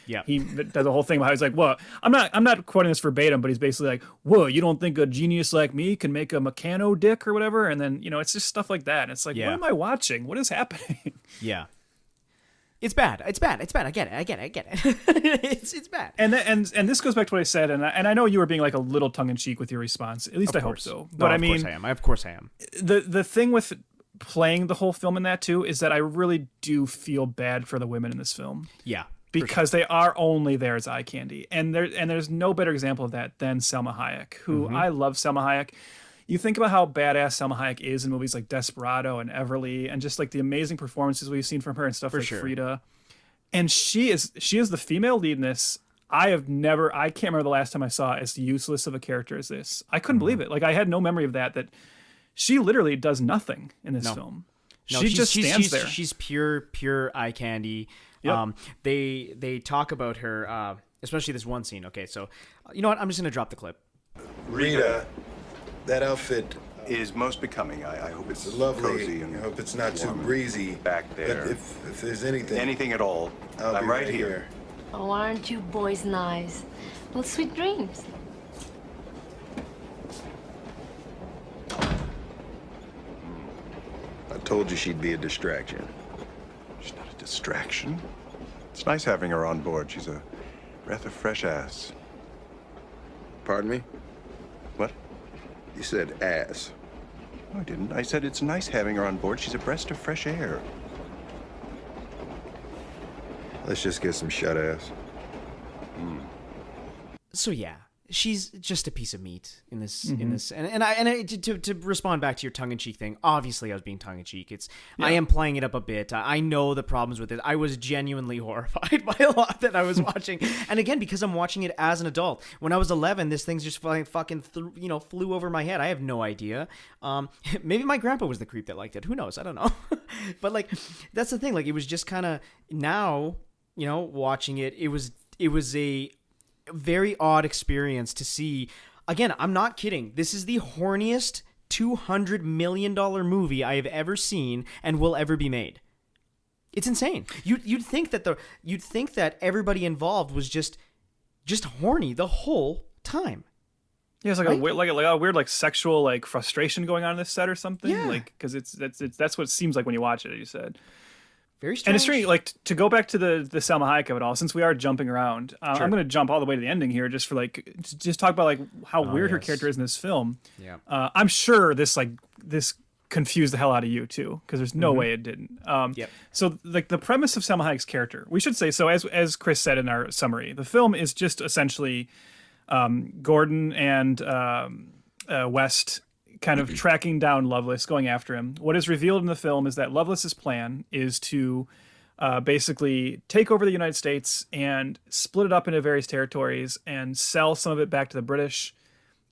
Yeah. He does a whole thing about how he's like, well, I'm not quoting this verbatim, but he's basically like, whoa, you don't think a genius like me can make a mechano dick or whatever? And then it's just stuff like that. And it's like, what am I watching? What is happening? Yeah. It's bad. I get it. It's bad. And this goes back to what I said, and I know you were being like a little tongue in cheek with your response. At least I hope so. But of course I am. Of course I am. The thing with playing the whole film in that too is that I really do feel bad for the women in this film. Yeah. Because they are only there as eye candy. And there's no better example of that than Salma Hayek, who I love Salma Hayek. You think about how badass Salma Hayek is in movies like Desperado and Everly and just like the amazing performances we've seen from her and stuff Frida. And she is the female lead in this. I can't remember the last time I saw as useless of a character as this. I couldn't believe it. Like I had no memory of that she literally does nothing in this film. She just stands there. She's pure eye candy. Yep. They talk about her, especially this one scene. Okay, so you know what? I'm just gonna drop the clip. Rita, that outfit is most becoming. I hope it's lovely. Cozy and I hope it's not too breezy back there. But if there's anything at all, I'm right here. Oh, aren't you boys nice? Well, sweet dreams. I told you she'd be a distraction. She's not a distraction. It's nice having her on board. She's a breath of fresh ass. Pardon me? What? You said ass. No, I didn't. I said it's nice having her on board. She's a breath of fresh air. Let's just get some shut ass. So yeah, she's just a piece of meat in this. To respond back to your tongue in cheek thing. Obviously, I was being tongue in cheek. I am playing it up a bit. I know the problems with it. I was genuinely horrified by a lot that I was watching, and again because I'm watching it as an adult. When I was 11, this thing's just fucking flew over my head. I have no idea. Maybe my grandpa was the creep that liked it. Who knows? I don't know. But like, that's the thing. Like, it was just kind of now, watching it. It was a very odd experience to see. Again, I'm not kidding. This is the horniest $200 million movie I have ever seen and will ever be made. It's insane. You'd think that everybody involved was just horny the whole time. Yeah, it's like a weird like sexual like frustration going on in this set or something. Yeah. Like because that's what it seems like when you watch it. As you said. Very strange. And it's strange, like, to go back to the Salma Hayek of it all, since we are jumping around, sure. I'm going to jump all the way to the ending here just for, like, just talk about, like, how weird her character is in this film. Yeah. I'm sure this confused the hell out of you, too, because there's no way it didn't. So, like, the premise of Salma Hayek's character, we should say, so as Chris said in our summary, the film is just essentially Gordon and West kind of tracking down Loveless, going after him. What is revealed in the film is that Loveless's plan is to basically take over the United States and split it up into various territories and sell some of it back to the British,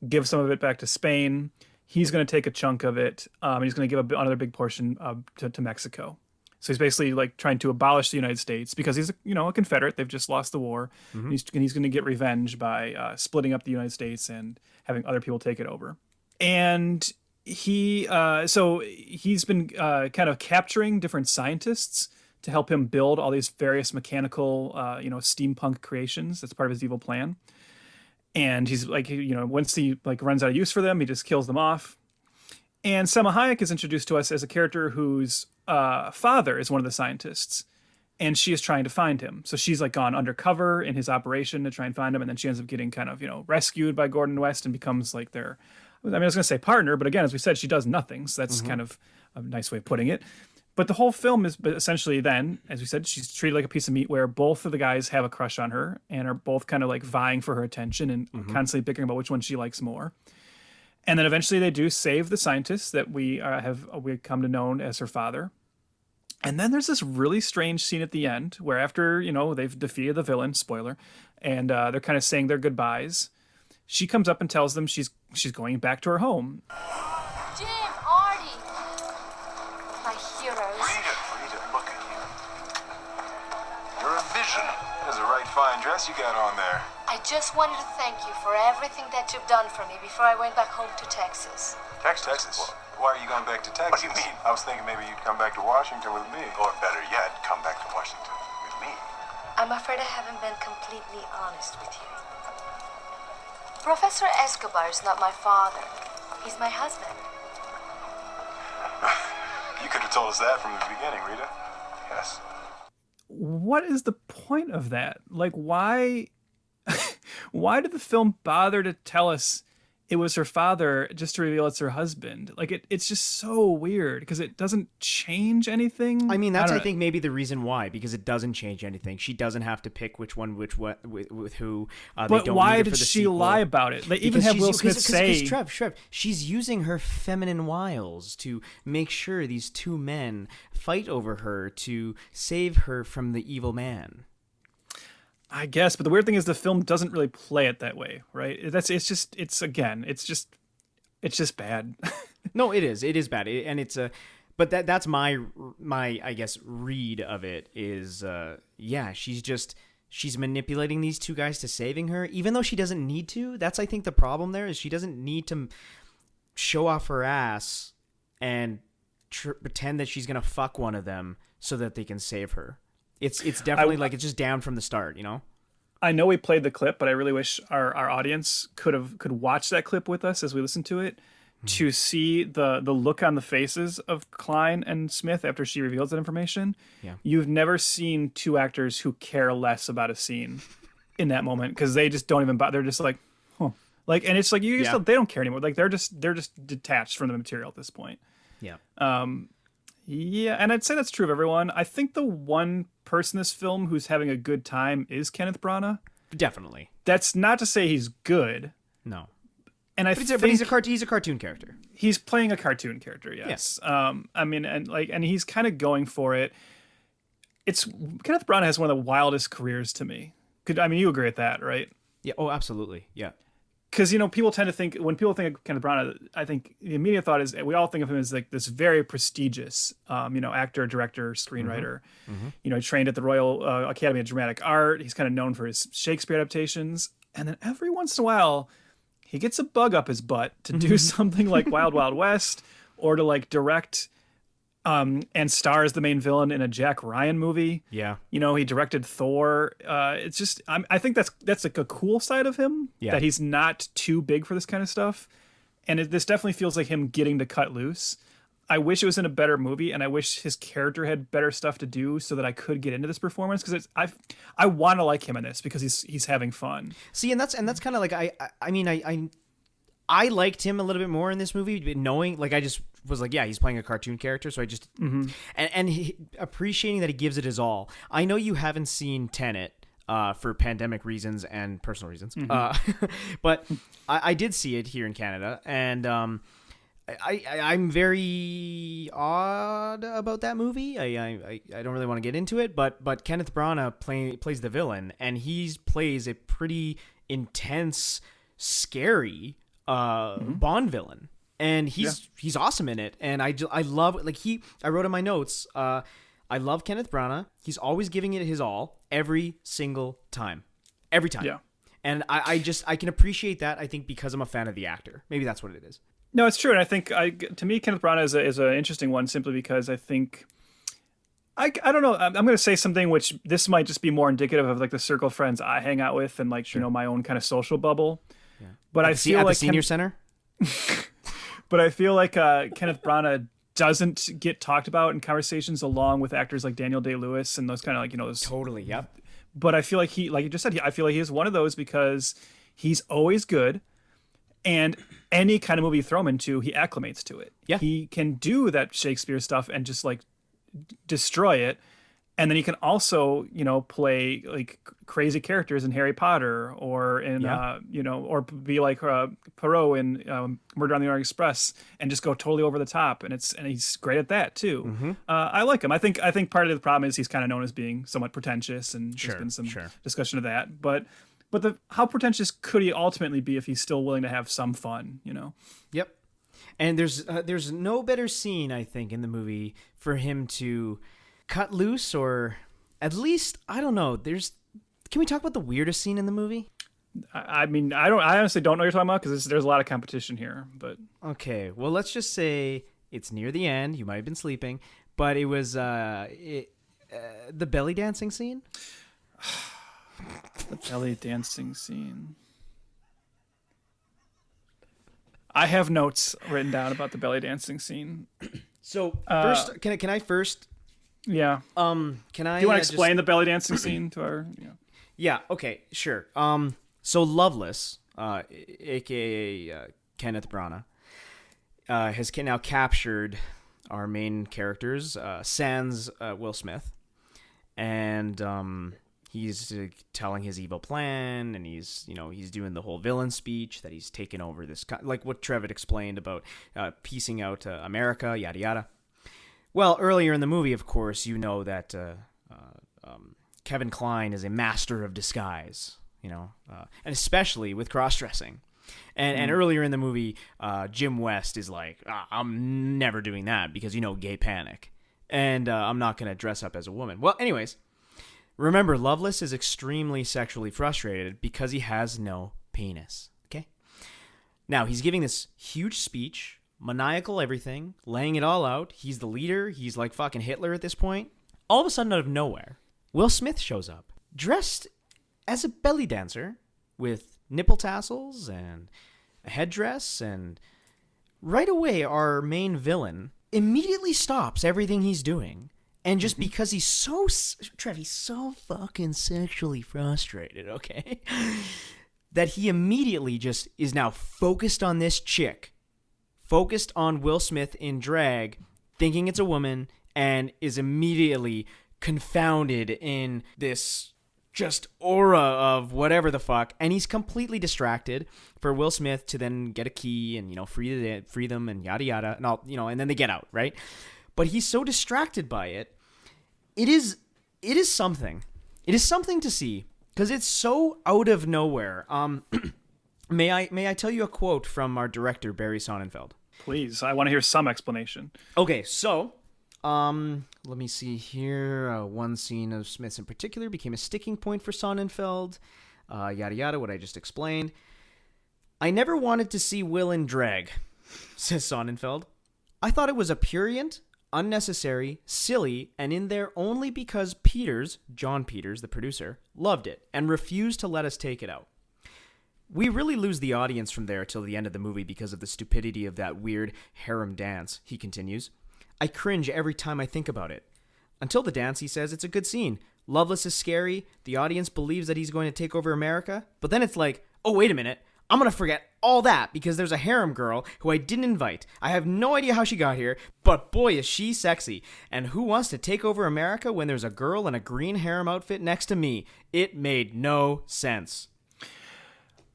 give some of it back to Spain. He's going to take a chunk of it. He's going to give another big portion to Mexico. So he's basically like trying to abolish the United States because he's a Confederate. They've just lost the war. And he's going to get revenge by splitting up the United States and having other people take it over. And he's been kind of capturing different scientists to help him build all these various mechanical, steampunk creations. That's part of his evil plan. And he's like, once he like runs out of use for them, he just kills them off. And Selma Hayek is introduced to us as a character whose father is one of the scientists, and she is trying to find him. So she's like gone undercover in his operation to try and find him, and then she ends up getting kind of rescued by Gordon West and becomes like their, I was going to say partner, but again, as we said, she does nothing. So that's kind of a nice way of putting it. But the whole film is essentially then, as we said, she's treated like a piece of meat where both of the guys have a crush on her and are both kind of like vying for her attention and constantly bickering about which one she likes more. And then eventually they do save the scientist that we come to know as her father. And then there's this really strange scene at the end where after, they've defeated the villain, spoiler, and they're kind of saying their goodbyes. She comes up and tells them she's going back to her home. Jim, Artie, my heroes. Rita, look at you. You're a vision. There's a right fine dress you got on there. I just wanted to thank you for everything that you've done for me before I went back home to Texas. Texas? Why are you going back to Texas? What do you mean? I was thinking maybe you'd come back to Washington with me. Or better yet, come back to Washington with me. I'm afraid I haven't been completely honest with you. Professor Escobar is not my father. He's my husband. You could have told us that from the beginning, Rita. Yes. What is the point of that? Like, why did the film bother to tell us it was her father just to reveal it's her husband? Like, it's just so weird because it doesn't change anything. I mean, that's, I think, maybe the reason why, because it doesn't change anything. She doesn't have to pick with who. But why did she lie about it? They even have Will Smith say... Trev, she's using her feminine wiles to make sure these two men fight over her to save her from the evil man. I guess, but the weird thing is the film doesn't really play it that way, right? It's just bad. No, it is bad, but that's my I guess read of it is she's manipulating these two guys to saving her, even though she doesn't need to. That's, I think, the problem there is she doesn't need to show off her ass and pretend that she's gonna fuck one of them so that they can save her. It's definitely it's just down from the start, I know we played the clip, but I really wish our audience could watch that clip with us as we listen to it to see the look on the faces of Klein and Smith after she reveals that information. Yeah. You've never seen two actors who care less about a scene in that moment because they just don't even bother. They're just like, huh. Like, and it's like they don't care anymore. Like they're just detached from the material at this point. Yeah. Yeah, and I'd say that's true of everyone. I think the one person in this film who's having a good time is Kenneth Branagh. Definitely. That's not to say he's good. No. And but he's a cartoon character. He's playing a cartoon character, yes. Yeah. And he's kind of going for it. Kenneth Branagh has one of the wildest careers to me. You agree with that, right? Yeah. Oh, absolutely. Yeah. Because, people tend to think, when people think of Kenneth Branagh, I think the immediate thought is we all think of him as like this very prestigious, actor, director, screenwriter. He trained at the Royal Academy of Dramatic Art. He's kind of known for his Shakespeare adaptations. And then every once in a while, he gets a bug up his butt to do something like Wild Wild West or to like direct and stars the main villain in a Jack Ryan movie. Yeah. He directed Thor. It's just, I think that's like a cool side of him, that he's not too big for this kind of stuff. And this definitely feels like him getting to cut loose. I wish it was in a better movie, and I wish his character had better stuff to do so that I could get into this performance, because I want to like him in this because he's having fun. See, and that's kind of like I liked him a little bit more in this movie, knowing, like, I just was like, yeah, he's playing a cartoon character, so I just and appreciating that he gives it his all. I know you haven't seen Tenet for pandemic reasons and personal reasons, but I did see it here in Canada, and I'm very odd about that movie. I don't really want to get into it, but Kenneth Branagh plays the villain, and he plays a pretty intense, scary Bond villain, and he's awesome in it. And I love, like, I wrote in my notes, I love Kenneth Branagh. He's always giving it his all every single time, every time. Yeah. And I can appreciate that. I think because I'm a fan of the actor. Maybe that's what it is. No, it's true, and I think to me, Kenneth Branagh is an interesting one simply because I think I don't know. I'm going to say something which this might just be more indicative of like the circle of friends I hang out with and like my own kind of social bubble. Yeah. But I feel like the senior center. But I feel like Kenneth Branagh doesn't get talked about in conversations along with actors like Daniel Day-Lewis and those kind of like those. Totally. Yep. But I feel like he, like you just said, I feel like he is one of those because he's always good. And any kind of movie you throw him into, he acclimates to it. Yeah. He can do that Shakespeare stuff and just like destroy it. And then he can also, play like crazy characters in Harry Potter or in, or be like Poirot in Murder on the Orient Express and just go totally over the top. And he's great at that too. Mm-hmm. I like him. I think part of the problem is he's kind of known as being somewhat pretentious, and there's been some discussion of that. But how pretentious could he ultimately be if he's still willing to have some fun, Yep. And there's no better scene, I think, in the movie for him to cut loose, or at least, I don't know. Can we talk about the weirdest scene in the movie? I mean, I honestly don't know what you're talking about because there's a lot of competition here, but. Okay. Well, let's just say it's near the end. You might have been sleeping, but it was, the belly dancing scene. The belly dancing scene. I have notes written down about the belly dancing scene. So first, can I first? Yeah. Can I? Do you want to explain the belly dancing scene to our? Yeah. Okay. Sure. So Loveless, aka Kenneth Branagh, has now captured our main characters, sans Will Smith, and he's telling his evil plan, and he's doing the whole villain speech that he's taken over this, like what Trev had explained about piecing out America, yada yada. Well, earlier in the movie, of course, that Kevin Kline is a master of disguise, and especially with cross-dressing. And earlier in the movie, Jim West is like, I'm never doing that because, gay panic. And I'm not going to dress up as a woman. Well, anyways, remember, Loveless is extremely sexually frustrated because he has no penis. Okay? Now, he's giving this huge speech, maniacal everything, laying it all out. He's the leader. He's like fucking Hitler at this point. All of a sudden, out of nowhere, Will Smith shows up, dressed as a belly dancer with nipple tassels and a headdress, and right away, our main villain immediately stops everything he's doing. And just because he's so fucking sexually frustrated, okay, that he immediately just is now focused on this chick, focused on Will Smith in drag, thinking it's a woman, and is immediately confounded in this just aura of whatever the fuck, and he's completely distracted for Will Smith to then get a key and free them and yada yada, and all, and then they get out, right? But he's so distracted by it. It is something. It is something to see because it's so out of nowhere. May I tell you a quote from our director Barry Sonnenfeld? Please, I want to hear some explanation. Okay, so let me see here. One scene of Smith's in particular became a sticking point for Sonnenfeld. Yada yada, what I just explained. I never wanted to see Will in drag, says Sonnenfeld. I thought it was a prurient, unnecessary, silly, and in there only because John Peters, the producer, loved it and refused to let us take it out. We really lose the audience from there till the end of the movie because of the stupidity of that weird harem dance, he continues. I cringe every time I think about it. Until the dance, he says, it's a good scene. Loveless is scary. The audience believes that he's going to take over America. But then it's like, oh, wait a minute. I'm going to forget all that because there's a harem girl who I didn't invite. I have no idea how she got here, but boy, is she sexy. And who wants to take over America when there's a girl in a green harem outfit next to me? It made no sense.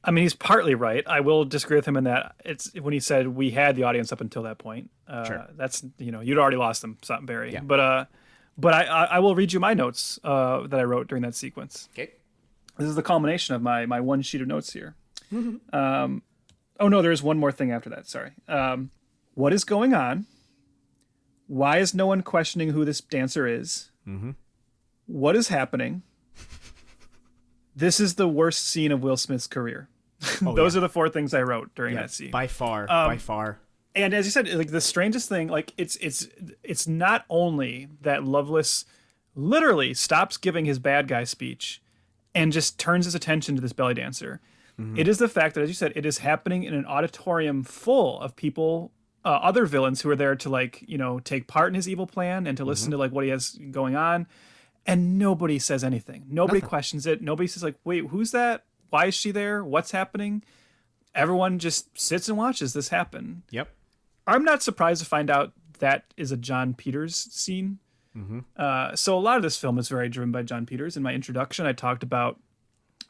I mean, he's partly right. I will disagree with him in that it's when he said we had the audience up until that point. Sure. That's, you'd already lost them, Barry. Yeah. But I will read you my notes that I wrote during that sequence. Okay. This is the culmination of my one sheet of notes here. Oh no, there's one more thing after that. Sorry. What is going on? Why is no one questioning who this dancer is? What is happening? This is the worst scene of Will Smith's career. Those are the 4 things I wrote during that scene. By far. By far. And as you said, like the strangest thing, like it's not only that Loveless literally stops giving his bad guy speech and just turns his attention to this belly dancer. It is the fact that, as you said, it is happening in an auditorium full of people, other villains who are there to take part in his evil plan and to listen to what he has going on. And nobody says anything. Nobody questions it. Nobody says wait, who's that? Why is she there? What's happening? Everyone just sits and watches this happen. Yep. I'm not surprised to find out that is a John Peters scene. So a lot of this film is very driven by John Peters. In my introduction, I talked about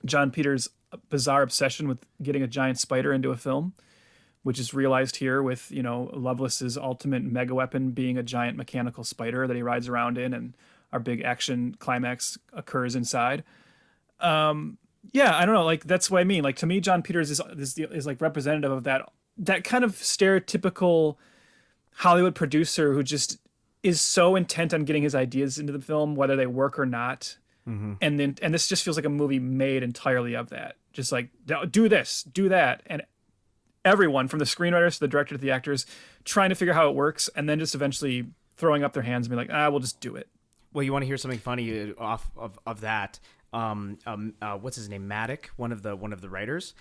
John Peters' bizarre obsession with getting a giant spider into a film, which is realized here with, Loveless's ultimate mega weapon being a giant mechanical spider that he rides around in, and our big action climax occurs inside. I don't know. That's what I mean. To me, John Peters is representative of that kind of stereotypical Hollywood producer who just is so intent on getting his ideas into the film, whether they work or not. And this just feels like a movie made entirely of that. Just do this, do that. And everyone from the screenwriters to the director to the actors trying to figure out how it works. And then just eventually throwing up their hands and being we'll just do it. Well, you want to hear something funny off of that? What's his name? Maddock, one of the writers.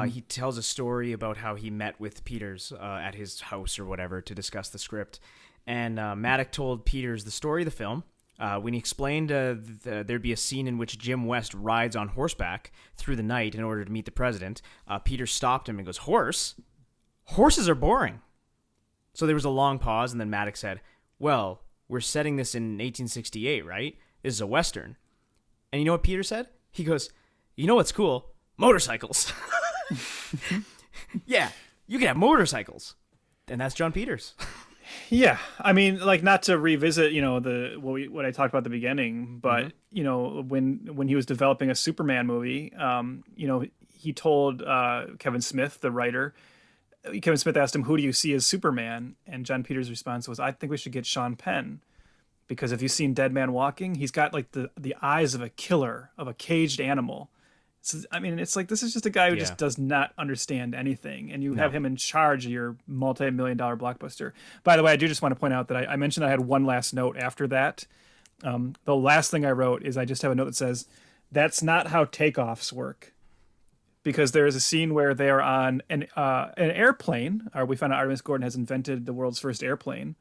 He tells a story about how he met with Peters at his house or whatever to discuss the script. And Maddock told Peters the story of the film. When he explained there'd be a scene in which Jim West rides on horseback through the night in order to meet the president, Peters stopped him and goes, "Horse? Horses are boring." So there was a long pause, and then Maddock said, "Well, we're setting this in 1868, right? This is a Western." And you know what Peter said? He goes, "You know what's cool? Motorcycles." Yeah, you can have motorcycles. And that's John Peters. Yeah. I mean, not to revisit, what I talked about at the beginning, but, when he was developing a Superman movie, he told Kevin Smith, the writer, Kevin Smith asked him, "Who do you see as Superman?" And John Peters' response was, "I think we should get Sean Penn. Because if you've seen Dead Man Walking, he's got the eyes of a killer, of a caged animal." So, I mean, it's this is just a guy who just does not understand anything. And you have him in charge of your multi-million-dollar blockbuster. By the way, I do just want to point out that I mentioned I had one last note after that. The last thing I wrote is I just have a note that says, "That's not how takeoffs work." Because there is a scene where they are on an airplane. We find out Artemis Gordon has invented the world's first airplane.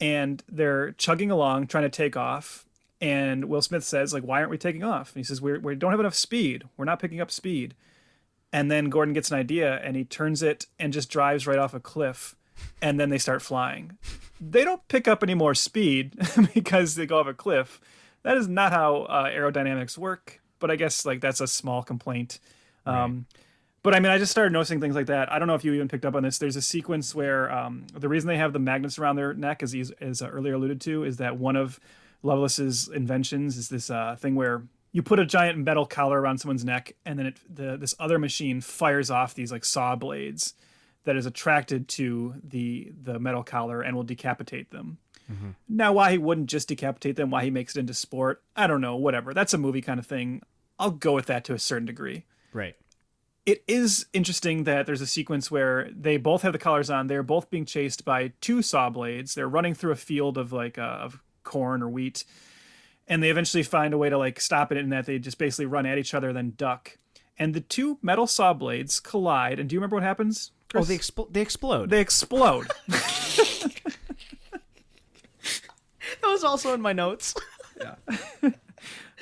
And they're chugging along, trying to take off. And Will Smith says, "Why aren't we taking off?" And he says, we don't have enough speed. We're not picking up speed. And then Gordon gets an idea, and he turns it and just drives right off a cliff. And then they start flying. They don't pick up any more speed because they go off a cliff. That is not how aerodynamics work. But I guess that's a small complaint. Right. But I mean, I just started noticing things like that. I don't know if you even picked up on this. There's a sequence where the reason they have the magnets around their neck, as earlier alluded to, is that one of Loveless's inventions is this thing where you put a giant metal collar around someone's neck, and then this other machine fires off these saw blades that is attracted to the metal collar and will decapitate them. Now, why he wouldn't just decapitate them, why he makes it into sport, I don't know, whatever. That's a movie kind of thing. I'll go with that to a certain degree. Right. It is interesting that there's a sequence where they both have the collars on. They're both being chased by 2 saw blades. They're running through a field of of corn or wheat, and they eventually find a way to stop it, in that they just basically run at each other, then duck. And the 2 metal saw blades collide. And do you remember what happens, Chris? Oh, they explode. They explode. That was also in my notes. Yeah.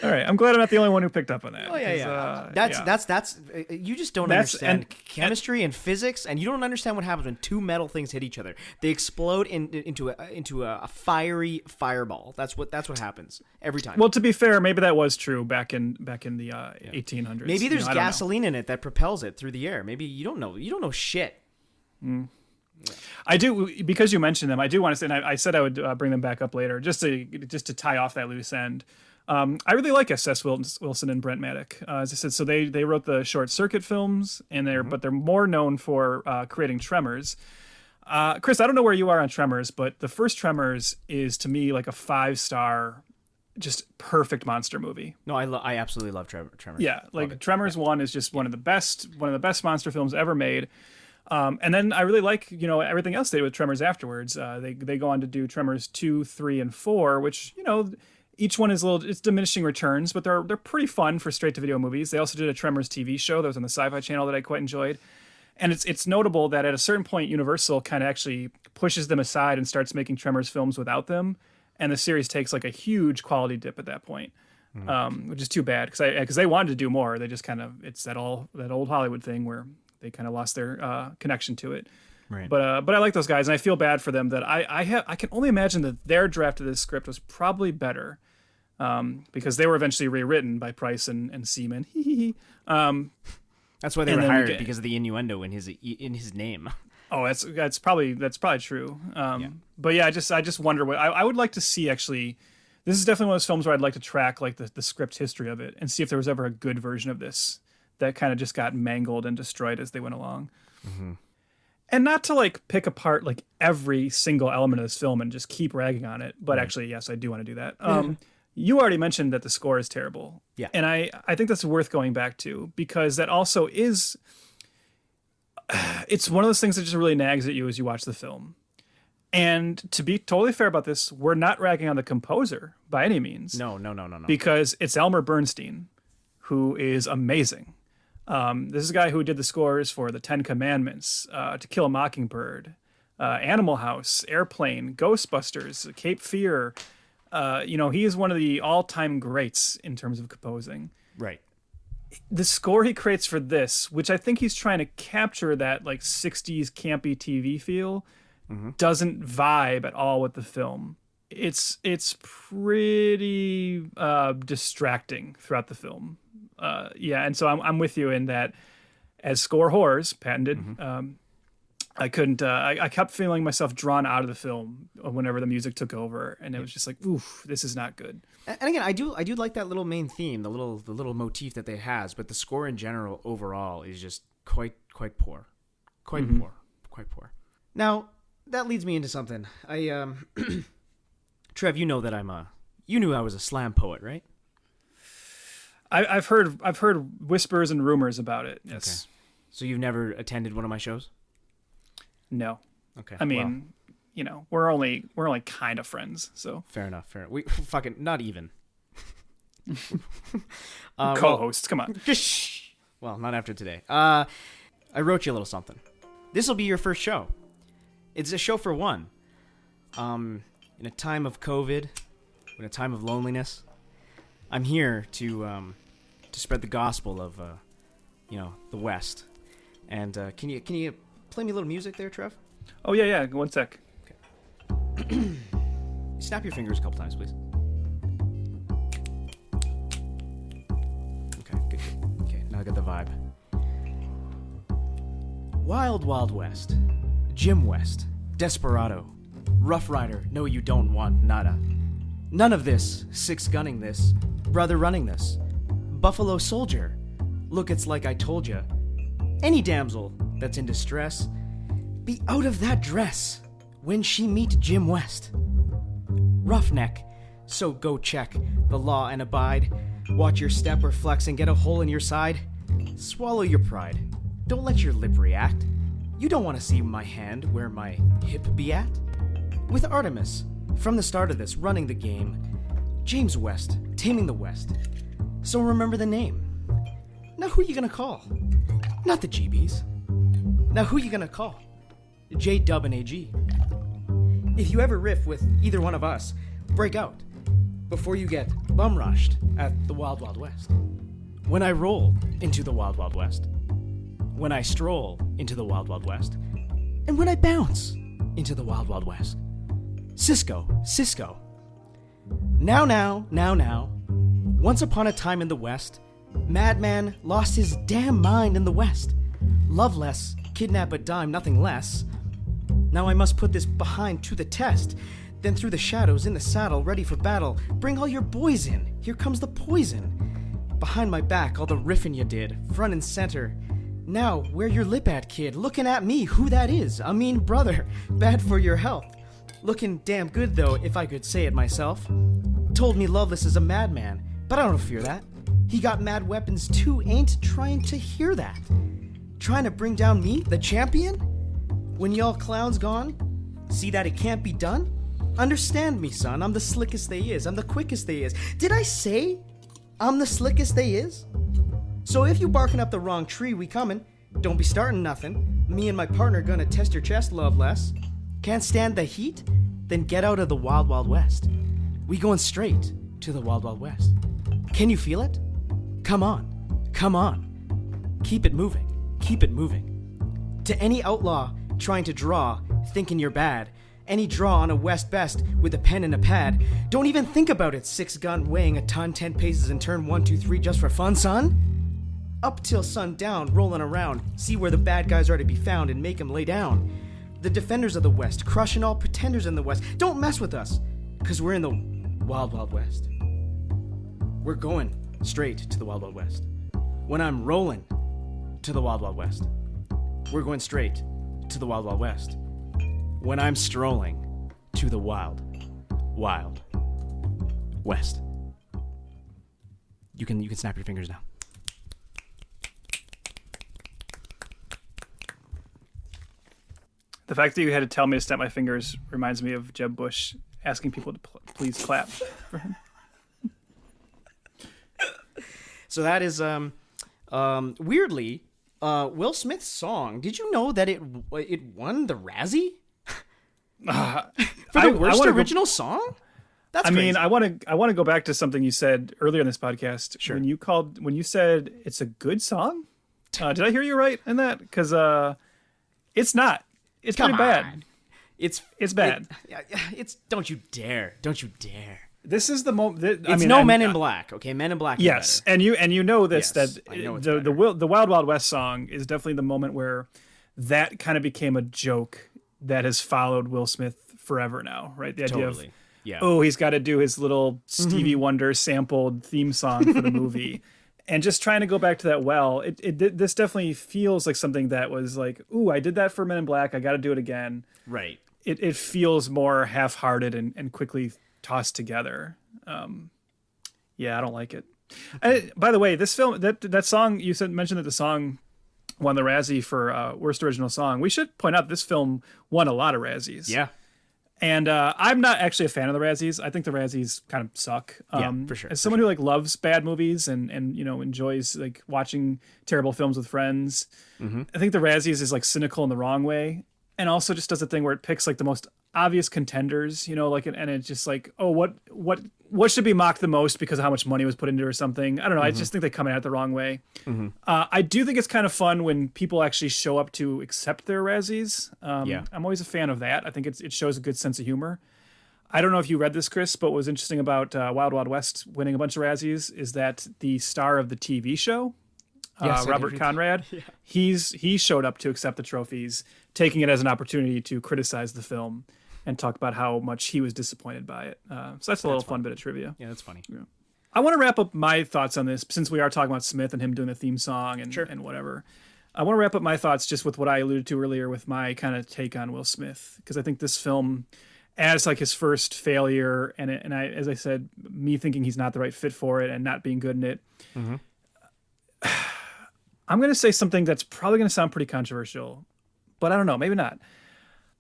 All right, I'm glad I'm not the only one who picked up on that. Oh yeah. That's you just don't understand chemistry and physics, and you don't understand what happens when two metal things hit each other. They explode into a fiery fireball. That's what happens every time. Well, to be fair, maybe that was true back in the 1800s. Maybe there's gasoline in it that propels it through the air. Maybe you don't know shit. Mm. Yeah. I do, because you mentioned them. I do want to say, and I said I would bring them back up later, just to tie off that loose end. I really like S.S. Wilson and Brent Maddock. As I said, so they wrote the Short Circuit films, and but they're more known for creating Tremors. Chris, I don't know where you are on Tremors, but the first Tremors is to me like a 5-star, just perfect monster movie. No, I absolutely love Tremors. Yeah, like Tremors 1 is just one of the best monster films ever made. And then I really like, everything else they did with Tremors afterwards. They go on to do Tremors 2, 3, and 4, which, each one is it's diminishing returns, but they're pretty fun for straight-to-video movies. They also did a Tremors TV show that was on the Sci-Fi Channel that I quite enjoyed. And it's notable that at a certain point, Universal kind of actually pushes them aside and starts making Tremors films without them. And the series takes like a huge quality dip at that point, which is too bad because they wanted to do more. They just kind of, it's that old Hollywood thing where they kind of lost their connection to it. Right. But I like those guys, and I feel bad for them that I can only imagine that their draft of this script was probably better, because they were eventually rewritten by Price and Seaman. That's why they were hired, because of the innuendo in his name. Oh, that's probably true. But yeah, I just wonder what I would like to see. Actually, this is definitely one of those films where I'd like to track like the script history of it and see if there was ever a good version of this that kind of just got mangled and destroyed as they went along. Mm-hmm. And not to like pick apart like every single element of this film and just keep ragging on it, but actually, yes, I do want to do that. You already mentioned that the score is terrible. Yeah. And I think that's worth going back to, because that also is, it's one of those things that just really nags at you as you watch the film. And to be totally fair about this, we're not ragging on the composer by any means. No. Because it's Elmer Bernstein, who is amazing. This is a guy who did the scores for The Ten Commandments, To Kill a Mockingbird, Animal House, Airplane, Ghostbusters, Cape Fear. He is one of the all-time greats in terms of composing. Right. The score he creates for this, which I think he's trying to capture that like 60s campy TV feel, doesn't vibe at all with the film. It's pretty distracting throughout the film. And so I'm with you in that, as score whores, patented. I couldn't. I kept feeling myself drawn out of the film whenever the music took over, and it was just like, oof, this is not good. And again, I do like that little main theme, the little motif that it has, but the score in general overall is just quite poor, quite poor. Now that leads me into something. Trev, you know that you knew I was a slam poet, right? I've heard whispers and rumors about it. Yes. Okay. So you've never attended one of my shows? No. Okay. I mean, we're only kind of friends, so. Fair enough. We fucking not even. Co-hosts, come on. Well, not after today. I wrote you a little something. This will be your first show. It's a show for one. In a time of COVID, in a time of loneliness, I'm here to spread the gospel of the West. And can you play me a little music there, Trev? Oh yeah. 1 sec. Okay. Snap your fingers a couple times, please. Okay, good. Okay, now I got the vibe. Wild Wild West. Jim West. Desperado. Rough Rider. No, you don't want nada. None of this. Six gunning this. Brother running this. Buffalo Soldier. Look, it's like I told ya. Any damsel that's in distress, be out of that dress when she meet Jim West. Roughneck, so go check the law and abide. Watch your step or flex and get a hole in your side. Swallow your pride. Don't let your lip react. You don't want to see my hand where my hip be at. With Artemis, from the start of this, running the game. James West, taming the West. So remember the name. Now who you gonna call? Not the GBs. Now who you gonna call? J-Dub and AG. If you ever riff with either one of us, break out. before you get bum rushed at the Wild Wild West. When I roll into the Wild Wild West. When I stroll into the Wild Wild West. And when I bounce into the Wild Wild West. Cisco. Now. Once upon a time in the West, madman lost his damn mind in the West. Love less, kidnap a dime, nothing less. Now I must put this behind to the test. Then through the shadows in the saddle, ready for battle, bring all your boys in. Here comes the poison. Behind my back, all the riffin' you did, front and center. Now, where your lip at, kid? Looking at me, who that is? I mean, brother, bad for your health. Looking damn good, though, if I could say it myself. Told me Loveless is a madman, but I don't fear that. He got mad weapons too, ain't trying to hear that. Trying to bring down me, the champion? When y'all clowns gone? See that it can't be done? Understand me, son, I'm the slickest they is, I'm the quickest they is. Did I say I'm the slickest they is? So if you barking up the wrong tree, we comin'. Don't be starting nothing. Me and my partner gonna test your chest, Loveless. Can't stand the heat? Then get out of the Wild Wild West. We going straight to the Wild Wild West. Can you feel it? Come on. Keep it moving. To any outlaw trying to draw, thinking you're bad. Any draw on a West Best with a pen and a pad. Don't even think about it, 6-gun weighing a ton, 10 paces and turn 1, 2, 3 just for fun, son. Up till sundown, rolling around, see where the bad guys are to be found and make 'em lay down. The defenders of the West, crushing all pretenders in the West. Don't mess with us, 'cause we're in the Wild Wild West. We're going straight to the Wild Wild West. When I'm rolling to the Wild Wild West. We're going straight to the Wild Wild West. When I'm strolling to the Wild Wild West. You can snap your fingers now. The fact that you had to tell me to snap my fingers reminds me of Jeb Bush asking people to please clap for him. So that is weirdly Will Smith's song. Did you know that it won the Razzie for the worst original song? That's crazy. I want to go back to something you said earlier in this podcast. Sure. When you said it's a good song. Did I hear you right in that? Because it's not. It's pretty bad. It's bad. It's don't you dare. This is the moment. It's Men in Black. Okay, Men in Black. Yes, and you know this, yes, that the Wild Wild West song is definitely the moment where that kind of became a joke that has followed Will Smith forever now, right? The idea of he's got to do his little Stevie Wonder sampled theme song for the movie. And just trying to go back to that this definitely feels like something that was like, ooh, I did that for Men in Black, I got to do it again. Right. It feels more half-hearted and quickly tossed together. I don't like it. By the way, this film, that song, you mentioned that the song won the Razzie for Worst Original Song. We should point out this film won a lot of Razzies. Yeah. And I'm not actually a fan of the Razzies. I think the Razzies kind of suck. For sure. As someone who loves bad movies and enjoys watching terrible films with friends, I think the Razzies is cynical in the wrong way, and also just does a thing where it picks the most obvious contenders, and it's just what should be mocked the most because of how much money was put into it or something. I don't know. I just think they come at it the wrong way. I do think it's kind of fun when people actually show up to accept their Razzies. I'm always a fan of that. I think it shows a good sense of humor. I don't know if you read this, Chris, but what was interesting about Wild Wild West winning a bunch of Razzies is that the star of the TV show, Robert Conrad, he showed up to accept the trophies, taking it as an opportunity to criticize the film and talk about how much he was disappointed by it. So that's a little fun bit of trivia. Yeah, that's funny. Yeah. I want to wrap up my thoughts on this, since we are talking about Smith and him doing the theme song and whatever. I want to wrap up my thoughts just with what I alluded to earlier with my kind of take on Will Smith, because I think this film, as his first failure, and I, as I said, me thinking he's not the right fit for it and not being good in it, I'm going to say something that's probably going to sound pretty controversial, but I don't know, maybe not.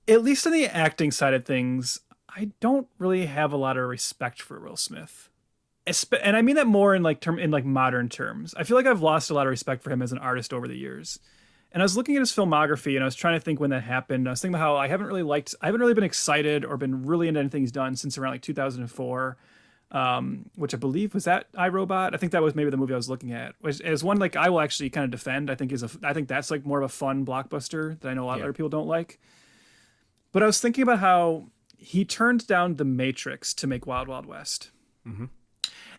At least on the acting side of things, I don't really have a lot of respect for Will Smith. And I mean that more in modern terms. I feel like I've lost a lot of respect for him as an artist over the years. And I was looking at his filmography and I was trying to think when that happened. I was thinking about how I haven't really been excited or been really into anything he's done since around 2004. which I believe was that iRobot. I think that was maybe the movie I was looking at. Which is one like I will actually kind of defend. I think that's like more of a fun blockbuster that I know a lot of other people don't like. But I was thinking about how he turned down The Matrix to make Wild Wild West. Mm-hmm.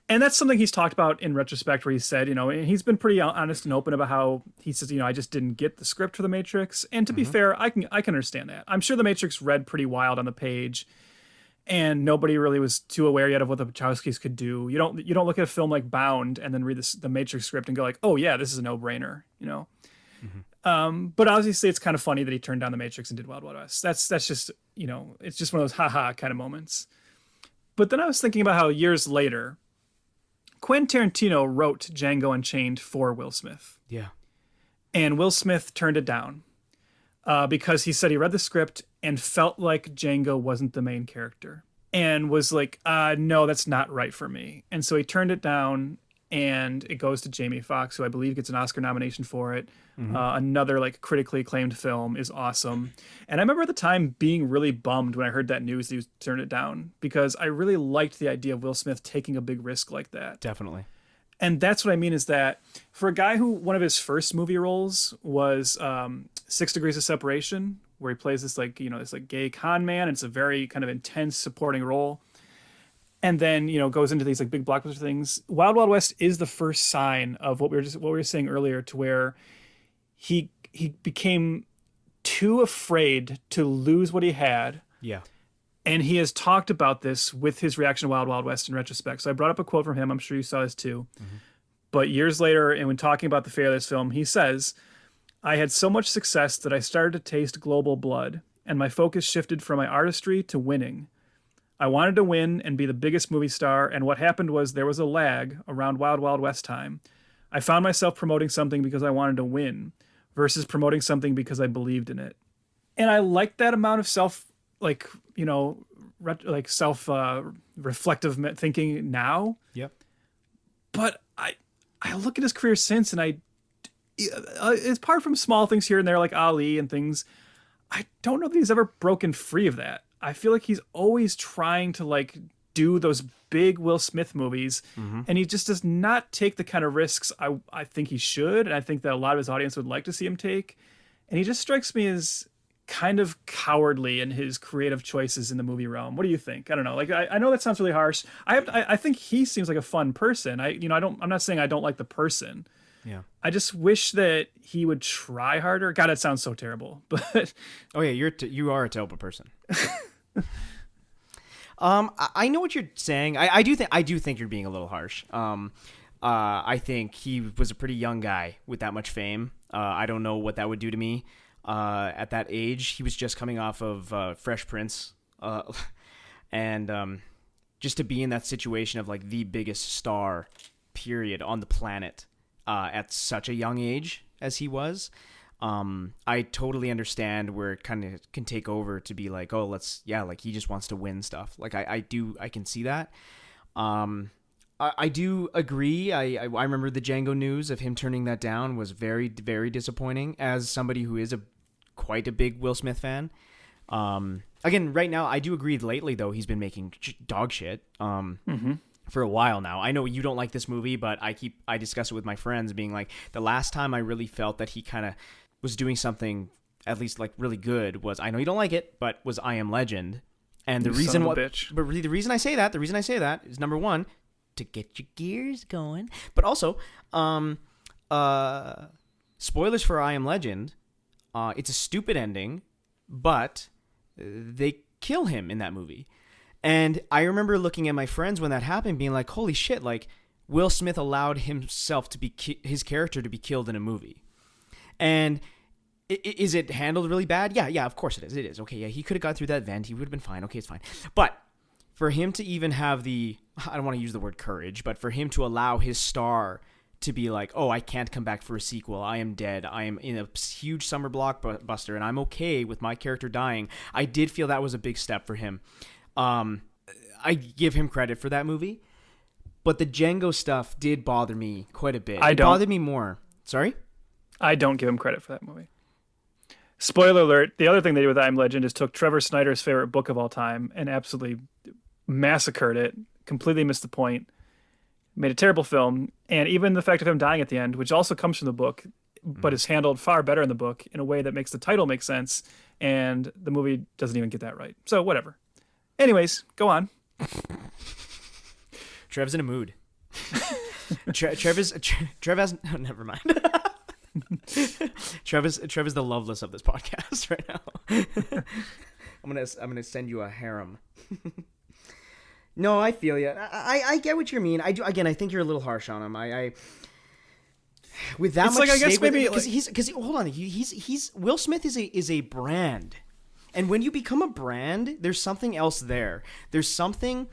And that's something he's talked about in retrospect, where he said, and he's been pretty honest and open about how he says, I just didn't get the script for The Matrix. And to be fair, I can understand that. I'm sure The Matrix read pretty wild on the page, and nobody really was too aware yet of what the Wachowskis could do. You don't look at a film like Bound and then read the Matrix script and go like, oh yeah, this is a no-brainer, But obviously it's kind of funny that he turned down The Matrix and did Wild Wild West. That's just, it's just one of those haha kind of moments. But then I was thinking about how years later, Quentin Tarantino wrote Django Unchained for Will Smith. Yeah. And Will Smith turned it down because he said he read the script and felt like Django wasn't the main character and was like, no, that's not right for me. And so he turned it down, and it goes to Jamie Foxx, who I believe gets an Oscar nomination for it. Another like critically acclaimed film, is awesome. And I remember at the time being really bummed when I heard that news that he turned it down, because I really liked the idea of Will Smith taking a big risk like that. Definitely. And that's what I mean, is that for a guy who one of his first movie roles was 6 Degrees of Separation, where he plays this this gay con man, and it's a very kind of intense supporting role. And then, goes into these like big blockbuster things. Wild Wild West is the first sign of what we were saying earlier, to where he became too afraid to lose what he had. Yeah. And he has talked about this with his reaction to Wild Wild West in retrospect. So I brought up a quote from him. I'm sure you saw this too. But years later, and when talking about the fate of this film, he says, "I had so much success that I started to taste global blood, and my focus shifted from my artistry to winning. I wanted to win and be the biggest movie star, and what happened was there was a lag around Wild Wild West time. I found myself promoting something because I wanted to win versus promoting something because I believed in it." And I like that amount of self-reflective thinking now. Yep. But I look at his career since, and apart from small things here and there like Ali and things, I don't know that he's ever broken free of that. I feel like he's always trying to do those big Will Smith movies, and he just does not take the kind of risks I think he should, and I think that a lot of his audience would like to see him take. And he just strikes me as kind of cowardly in his creative choices in the movie realm. What do you think? I don't know. I know that sounds really harsh. I think he seems like a fun person. I'm not saying I don't like the person. Yeah. I just wish that he would try harder. God, that sounds so terrible. But oh yeah, you are a terrible person. I know what you're saying. I do think you're being a little harsh. I think he was a pretty young guy with that much fame. I don't know what that would do to me. At that age, he was just coming off of Fresh Prince, and just to be in that situation of the biggest star, period, on the planet, at such a young age as he was. I totally understand where it kind of can take over to be like, oh, he just wants to win stuff. I can see that. I do agree. I remember the Django news of him turning that down was very, very disappointing as somebody who is quite a big Will Smith fan. Again, right now, I do agree lately, though, he's been making dog shit. For a while now. I know you don't like this movie, but I discuss it with my friends, being like, the last time I really felt that he kind of was doing something at least really good was, I know you don't like it, but was I Am Legend. And the reason the reason I say that is, number one, to get your gears going, but also spoilers for I Am Legend. It's a stupid ending, but they kill him in that movie. And I remember looking at my friends when that happened, being like, holy shit, Will Smith allowed himself to be his character to be killed in a movie. And is it handled really bad? Yeah, of course it is. It is. Okay, yeah, he could have got through that vent. He would have been fine. Okay, it's fine. But for him to even have I don't want to use the word courage, but for him to allow his star to be like, oh, I can't come back for a sequel. I am dead. I am in a huge summer blockbuster, and I'm okay with my character dying. I did feel that was a big step for him. I give him credit for that movie, but the Django stuff did bother me quite a bit. It bothered me more. Sorry? I don't give him credit for that movie. Spoiler alert, the other thing they did with I Am Legend is took Trevor Snyder's favorite book of all time and absolutely massacred it, completely missed the point, made a terrible film, and even the fact of him dying at the end, which also comes from the book, but is handled far better in the book in a way that makes the title make sense, and the movie doesn't even get that right. So whatever. Anyways, go on. Trev's in a mood. Trev has oh, never mind. Trev is the Loveless of this podcast right now. I'm gonna send you a harem. No, I feel you. I get what you mean. I do. Again, I think you're a little harsh on him. I with that it's much. Like, I guess maybe because hold on. He's Will Smith is a brand, and when you become a brand, there's something else there. There's something.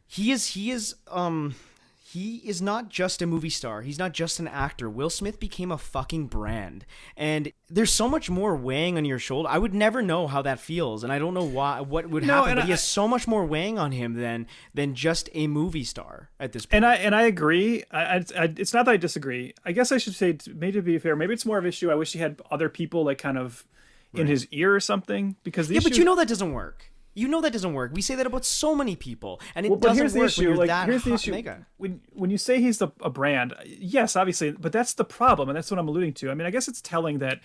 He is not just a movie star. He's not just an actor. Will Smith became a fucking brand. And there's so much more weighing on your shoulder. I would never know how that feels. And I don't know what would happen. But he has so much more weighing on him than just a movie star at this point. And I agree. It's not that I disagree. I guess I should say, maybe to be fair, maybe it's more of an issue. I wish he had other people like kind of in his ear or something. Because the issue, but you know that doesn't work. You know that doesn't work. We say that about so many people, and it doesn't here's work the issue. when you're like, that here's the issue. mega. When you say he's a brand, yes, obviously, but that's the problem, and that's what I'm alluding to. I mean, I guess it's telling that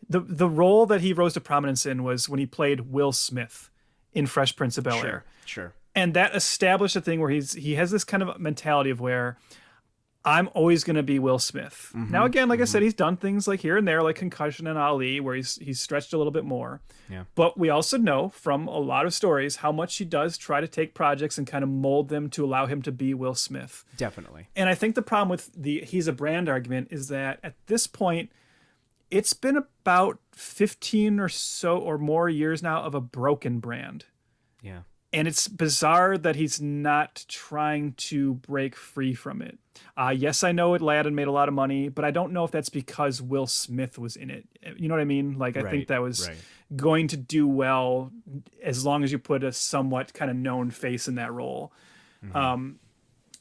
the role that he rose to prominence in was when he played Will Smith in Fresh Prince of Bel-Air. Sure. And that established a thing where he has this kind of mentality of where I'm always going to be Will Smith. Mm-hmm. Now, again, like I said, he's done things like here and there, like Concussion and Ali, where he's stretched a little bit more. Yeah. But we also know from a lot of stories how much he does try to take projects and kind of mold them to allow him to be Will Smith. Definitely. And I think the problem with he's a brand argument is that at this point, it's been about 15 or so or more years now of a broken brand. Yeah. And it's bizarre that he's not trying to break free from it. Yes, I know Aladdin made a lot of money, but I don't know if that's because Will Smith was in it. You know what I mean? Like, I think that was going to do well as long as you put a somewhat kind of known face in that role. Mm-hmm.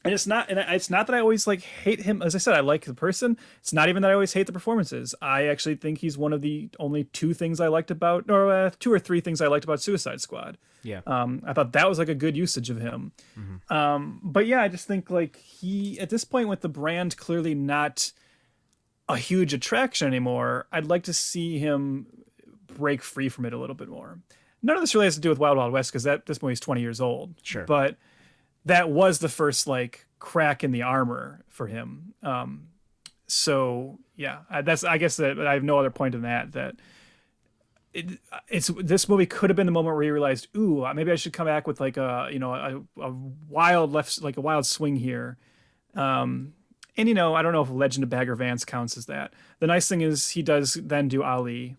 And it's not that I always like hate him. As I said, I like the person. It's not even that I always hate the performances. I actually think he's one of the only two or three things I liked about Suicide Squad. Yeah. I thought that was like a good usage of him. Mm-hmm. But yeah, I just think like he, at this point with the brand clearly not a huge attraction anymore, I'd like to see him break free from it a little bit more. None of this really has to do with Wild Wild West because this movie's 20 years old. Sure. But that was the first like crack in the armor for him. So yeah, I guess that I have no other point in that it's this movie could have been the moment where he realized, ooh, maybe I should come back with like a wild left, like a wild swing here. And I don't know if Legend of Bagger Vance counts as that. The nice thing is he does then do Ali,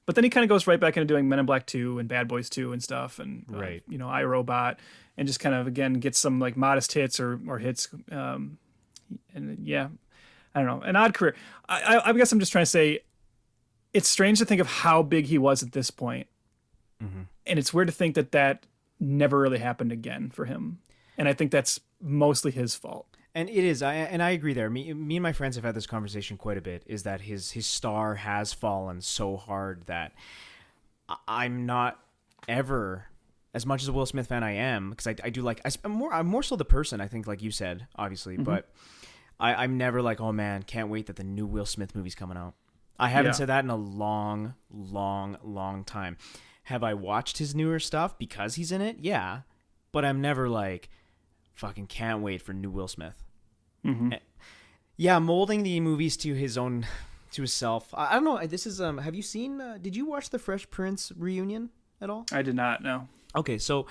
but then he kind of goes right back into doing Men in Black 2 and Bad Boys 2 and stuff, and iRobot, and just kind of again gets some like modest hits or hits. And yeah, I don't know, an odd career. I guess I'm just trying to say, it's strange to think of how big he was at this point. Mm-hmm. And it's weird to think that never really happened again for him. And I think that's mostly his fault. And it is, I agree there. Me and my friends have had this conversation quite a bit, is that his star has fallen so hard that I'm not ever, as much as a Will Smith fan I am, because I do like, I'm more so the person, I think, like you said, obviously, mm-hmm. but I'm never like, oh man, can't wait that the new Will Smith movie's coming out. I haven't said that in a long, long, long time. Have I watched his newer stuff because he's in it? Yeah. But I'm never like, fucking can't wait for new Will Smith. Mm-hmm. Yeah, molding the movies to himself. I don't know. This is, have you seen, did you watch the Fresh Prince reunion at all? I did not, no. Okay, so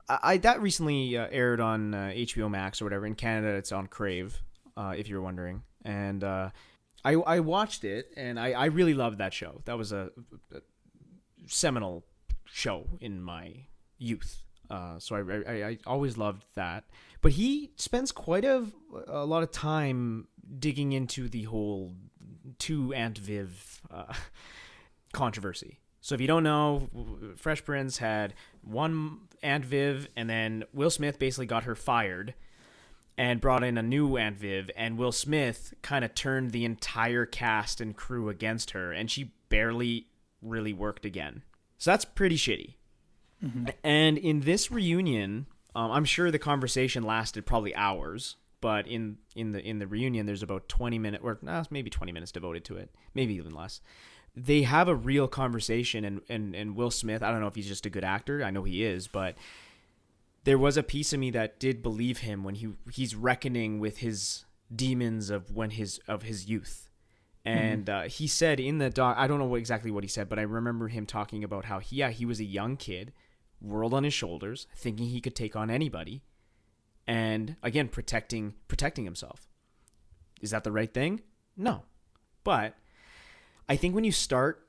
that recently aired on HBO Max or whatever. In Canada, it's on Crave, if you're wondering. And, I watched it, and I really loved that show. That was a seminal show in my youth. So I always loved that. But he spends quite a lot of time digging into the whole two Aunt Viv controversy. So if you don't know, Fresh Prince had one Aunt Viv, and then Will Smith basically got her fired and brought in a new Aunt Viv, and Will Smith kind of turned the entire cast and crew against her, and she barely really worked again. So that's pretty shitty. Mm-hmm. And in this reunion, I'm sure the conversation lasted probably hours, but in the reunion, there's about 20 minutes, or maybe 20 minutes devoted to it, maybe even less. They have a real conversation, and Will Smith, I don't know if he's just a good actor. I know he is, but there was a piece of me that did believe him when he's reckoning with his demons of his youth. And he said in the doc, I don't know exactly what he said, but I remember him talking about how he was a young kid, world on his shoulders, thinking he could take on anybody, and again protecting himself. Is that the right thing? No, but I think when you start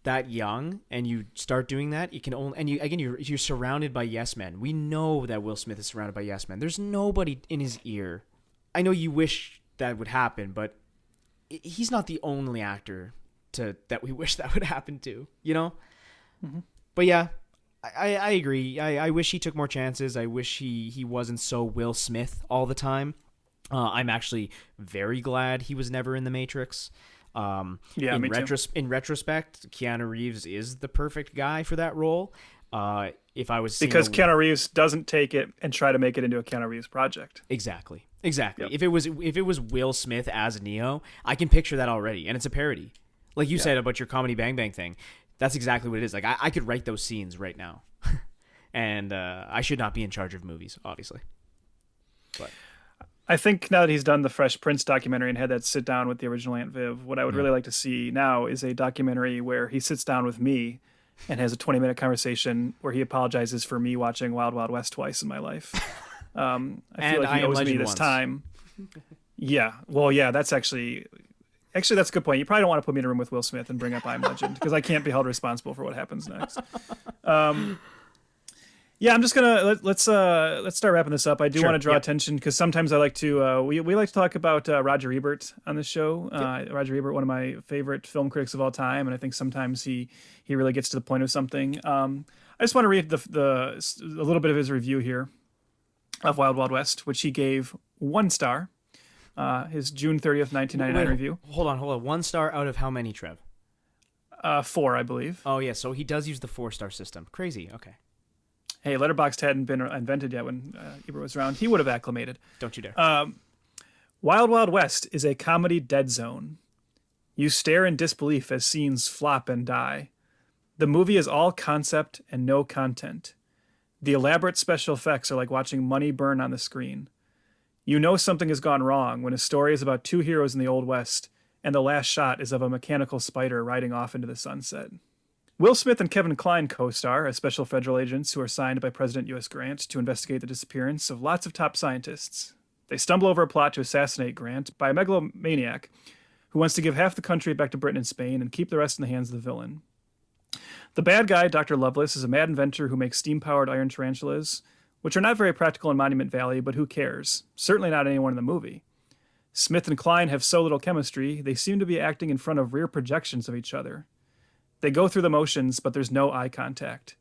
that young and you start doing that, you can only, and you're surrounded by yes men. We know that Will Smith is surrounded by yes men. There's nobody in his ear. I know you wish that would happen, but he's not the only actor that we wish that would happen to, you know? Mm-hmm. But yeah, I agree. I wish he took more chances. I wish he wasn't so Will Smith all the time. I'm actually very glad he was never in The Matrix. In retrospect, Keanu Reeves is the perfect guy for that role. If I was because Keanu Reeves doesn't take it and try to make it into a Keanu Reeves project. Exactly. Yep. If it was Will Smith as Neo, I can picture that already, and it's a parody, like you said about your Comedy Bang Bang thing. That's exactly what it is. Like I could write those scenes right now, and I should not be in charge of movies, obviously. But I think now that he's done the Fresh Prince documentary and had that sit down with the original Aunt Viv, what I would really like to see now is a documentary where he sits down with me and has a 20-minute conversation where he apologizes for me watching Wild Wild West twice in my life. I feel like he owes me this time. Yeah. Well, yeah, that's actually that's a good point. You probably don't want to put me in a room with Will Smith and bring up I Am Legend because I can't be held responsible for what happens next. Yeah, I'm just gonna let's start wrapping this up. I do want to draw attention because sometimes I like to we like to talk about Roger Ebert on this show. Roger Ebert, one of my favorite film critics of all time, and I think sometimes he really gets to the point of something. I just want to read a little bit of his review here of Wild Wild West, which he gave 1 star. His June 30th, 1999 review. Hold on. 1 star out of how many, Trev? 4, I believe. Oh yeah, so he does use the 4-star system. Crazy. Okay. Hey, Letterboxd hadn't been invented yet when Ebert was around. He would have acclimated. Don't you dare. Wild Wild West is a comedy dead zone. You stare in disbelief as scenes flop and die. The movie is all concept and no content. The elaborate special effects are like watching money burn on the screen. You know something has gone wrong when a story is about 2 heroes in the Old West and the last shot is of a mechanical spider riding off into the sunset. Will Smith and Kevin Kline co-star as special federal agents who are signed by President U.S. Grant to investigate the disappearance of lots of top scientists. They stumble over a plot to assassinate Grant by a megalomaniac who wants to give half the country back to Britain and Spain and keep the rest in the hands of the villain. The bad guy, Dr. Lovelace, is a mad inventor who makes steam-powered iron tarantulas, which are not very practical in Monument Valley, but who cares? Certainly not anyone in the movie. Smith and Kline have so little chemistry, they seem to be acting in front of rear projections of each other. They go through the motions, but there's no eye contact.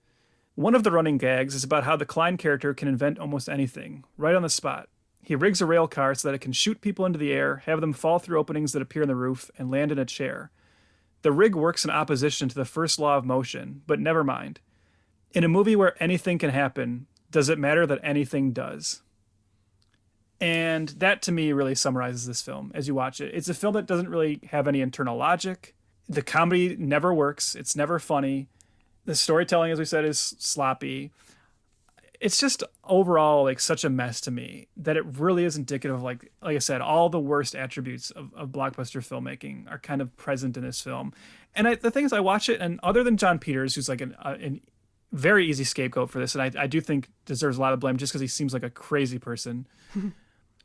One of the running gags is about how the Kline character can invent almost anything, right on the spot. He rigs a rail car so that it can shoot people into the air, have them fall through openings that appear in the roof, and land in a chair. The rig works in opposition to the first law of motion, but never mind. In a movie where anything can happen, does it matter that anything does? And that, to me, really summarizes this film as you watch it. It's a film that doesn't really have any internal logic. The comedy never works. It's never funny. The storytelling, as we said, is sloppy. It's just overall like such a mess to me that it really is indicative of, like I said, all the worst attributes of blockbuster filmmaking are kind of present in this film. And the thing is, I watch it, and other than John Peters, who's like an very easy scapegoat for this, and I do think deserves a lot of blame just because he seems like a crazy person.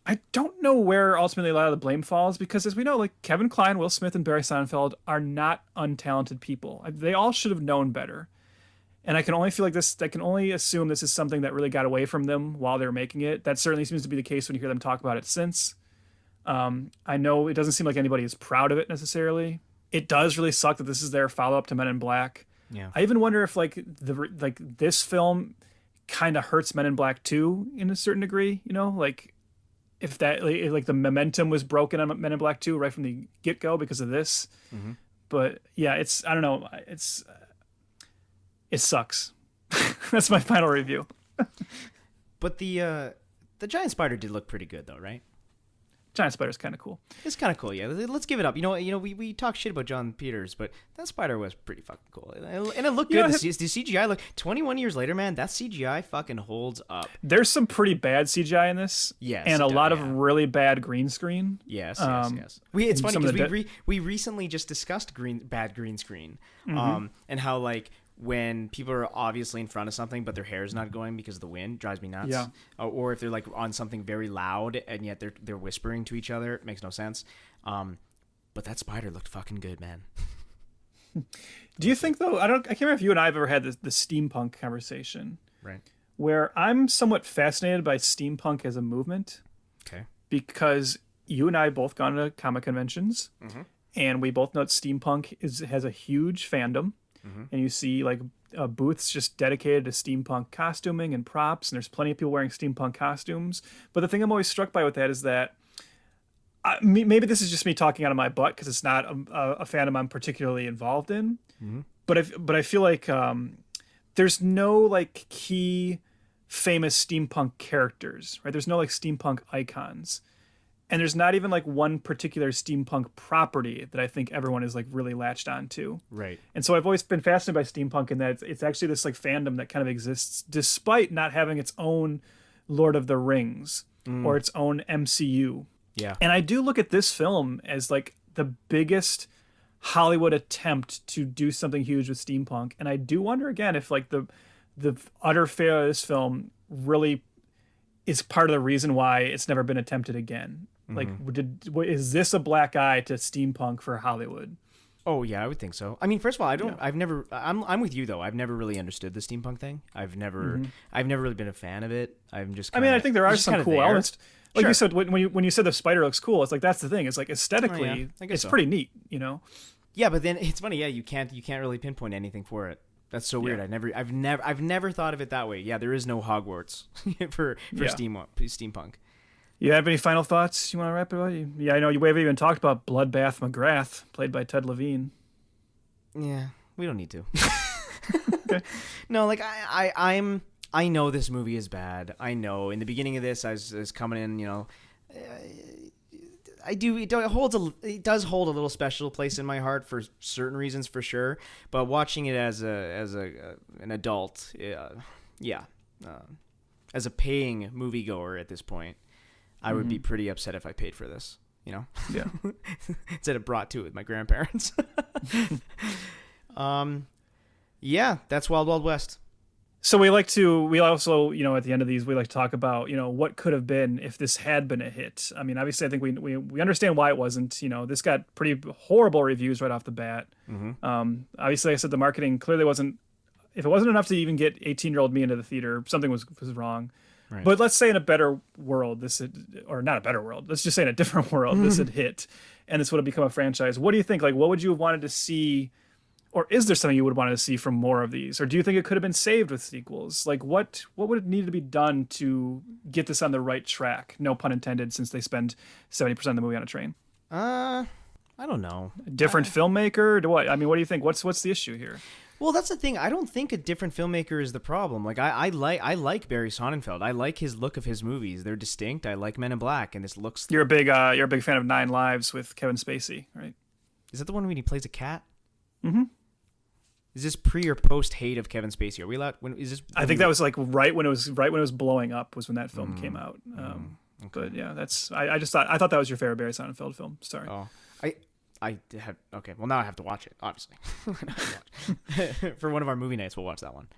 I don't know where ultimately a lot of the blame falls because, as we know, like Kevin Kline, Will Smith, and Barry Sonnenfeld are not untalented people. They all should have known better. And I can only feel like this, I can only assume this is something that really got away from them while they were making it. That certainly seems to be the case when you hear them talk about it since. I know it doesn't seem like anybody is proud of it necessarily. It does really suck that this is their follow-up to Men in Black. Yeah. I even wonder if this film kind of hurts Men in Black 2 in a certain degree, you know, like if that like the momentum was broken on Men in Black 2 right from the get-go because of this. Mm-hmm. But yeah, it's, I don't know, it sucks. That's my final review. But the giant spider did look pretty good, though, right? Giant spider's kind of cool. It's kind of cool, yeah. Let's give it up. We talk shit about John Peters, but that spider was pretty fucking cool, and it looked good. The CGI look 21 years later, man. That CGI fucking holds up. There's some pretty bad CGI in this, yes, and a lot of really bad green screen. Yes. It's funny because we recently just discussed bad green screen, and how like. When people are obviously in front of something, but their hair is not going because of the wind, drives me nuts. Yeah. Or if they're like on something very loud and yet they're whispering to each other, it makes no sense. But that spider looked fucking good, man. Do you think though? I can't remember if you and I have ever had the steampunk conversation, right? Where I'm somewhat fascinated by steampunk as a movement. Okay. Because you and I both gone to comic conventions, and we both know that steampunk has a huge fandom. And you see like booths just dedicated to steampunk costuming and props, and there's plenty of people wearing steampunk costumes. But the thing I'm always struck by with that is that maybe this is just me talking out of my butt because it's not a fandom I'm particularly involved in. But I feel like there's no like key famous steampunk characters, right? There's no like steampunk icons. And there's not even like one particular steampunk property that I think everyone is like really latched on to. Right. And so I've always been fascinated by steampunk in that it's actually this like fandom that kind of exists despite not having its own Lord of the Rings or its own MCU. Yeah. And I do look at this film as like the biggest Hollywood attempt to do something huge with steampunk. And I do wonder again if like the utter failure of this film really is part of the reason why it's never been attempted again. Like, is this a black eye to steampunk for Hollywood? Oh yeah, I would think so. I mean, first of all, I'm with you though. I've never really understood the steampunk thing. I've never really been a fan of it. I'm just. I think there are some cool elements. Like you said, when you said the spider looks cool, it's like that's the thing. It's like aesthetically, it's pretty neat, you know. Yeah, but then it's funny. Yeah, you can't really pinpoint anything for it. That's so weird. Yeah. I've never thought of it that way. Yeah, there is no Hogwarts for steampunk. You have any final thoughts you want to wrap it up? Yeah, I know we haven't even talked about Bloodbath McGrath, played by Ted Levine. Yeah, we don't need to. Okay. No, like I know this movie is bad. I know in the beginning of this, I was coming in, you know, it does hold a little special place in my heart for certain reasons, for sure. But watching it as an adult, as a paying moviegoer at this point, I would be pretty upset if I paid for this, you know? Yeah. Instead of brought to it with my grandparents. Yeah, that's Wild Wild West. So we also, you know, at the end of these, we like to talk about, you know, what could have been if this had been a hit. I mean, obviously, I think we understand why it wasn't. You know, this got pretty horrible reviews right off the bat. Obviously, like I said, the marketing clearly wasn't. If it wasn't enough to even get 18-year-old me into the theater, something was wrong. Right. But let's say in a better world, or not a better world, let's just say in a different world, this had hit, and this would have become a franchise. What do you think? Like, what would you have wanted to see? Or is there something you would want to see from more of these? Or do you think it could have been saved with sequels? Like, what would it need to be done to get this on the right track? No pun intended, since they spend 70% of the movie on a train. I don't know. A different filmmaker? What do you think? What's the issue here? Well, that's the thing. I don't think a different filmmaker is the problem. Like, I like Barry Sonnenfeld. I like his look of his movies. They're distinct. I like Men in Black, and this looks. You're a big fan of 9 Lives with Kevin Spacey, right? Is that the one when he plays a cat? Mm-hmm. Is this pre or post hate of Kevin Spacey? Are we allowed? I think that was like right when it was blowing up was when that film came out. Okay. But yeah, I thought that was your favorite Barry Sonnenfeld film. Sorry. Oh, I have. Okay, well now I have to watch it. Obviously, for one of our movie nights, we'll watch that one.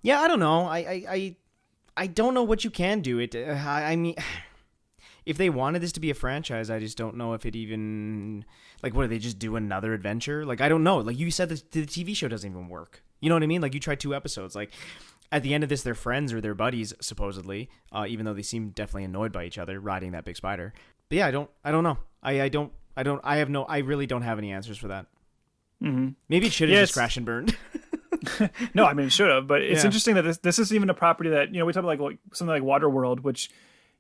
Yeah, I don't know. I don't know what you can do. I mean, if they wanted this to be a franchise, I just don't know if it even. Like, what, do they just do another adventure? Like, I don't know. Like, you said the TV show doesn't even work. You know what I mean? Like, you tried 2 episodes. Like, at the end of this, they're friends or they're buddies, supposedly, even though they seem definitely annoyed by each other riding that big spider. But yeah, I don't know. I really don't have any answers for that. Mm-hmm. Maybe it should have just crashed and burned. No, I mean, it should have. But it's interesting that this is even a property that, you know, we talk about like something like Waterworld, which,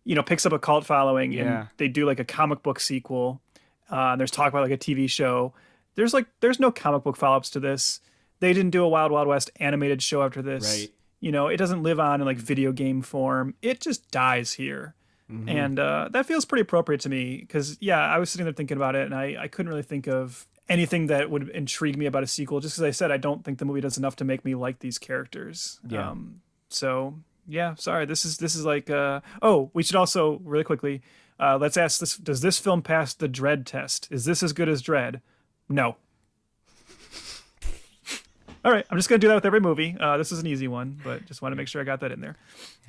you know, picks up a cult following and they do like a comic book sequel. There's talk about like a TV show. There's no comic book follow-ups to this. They didn't do a Wild Wild West animated show after this. Right. it doesn't live on in like video game form. It just dies here. Mm-hmm. And that feels pretty appropriate to me because, I was sitting there thinking about it and I couldn't really think of anything that would intrigue me about a sequel. Just as I said, I don't think the movie does enough to make me like these characters. Yeah. Sorry. This is like, we should also really quickly, let's ask this. Does this film pass the Dredd test? Is this as good as Dredd? No. All right. I'm just going to do that with every movie. This is an easy one, but just want to make sure I got that in there.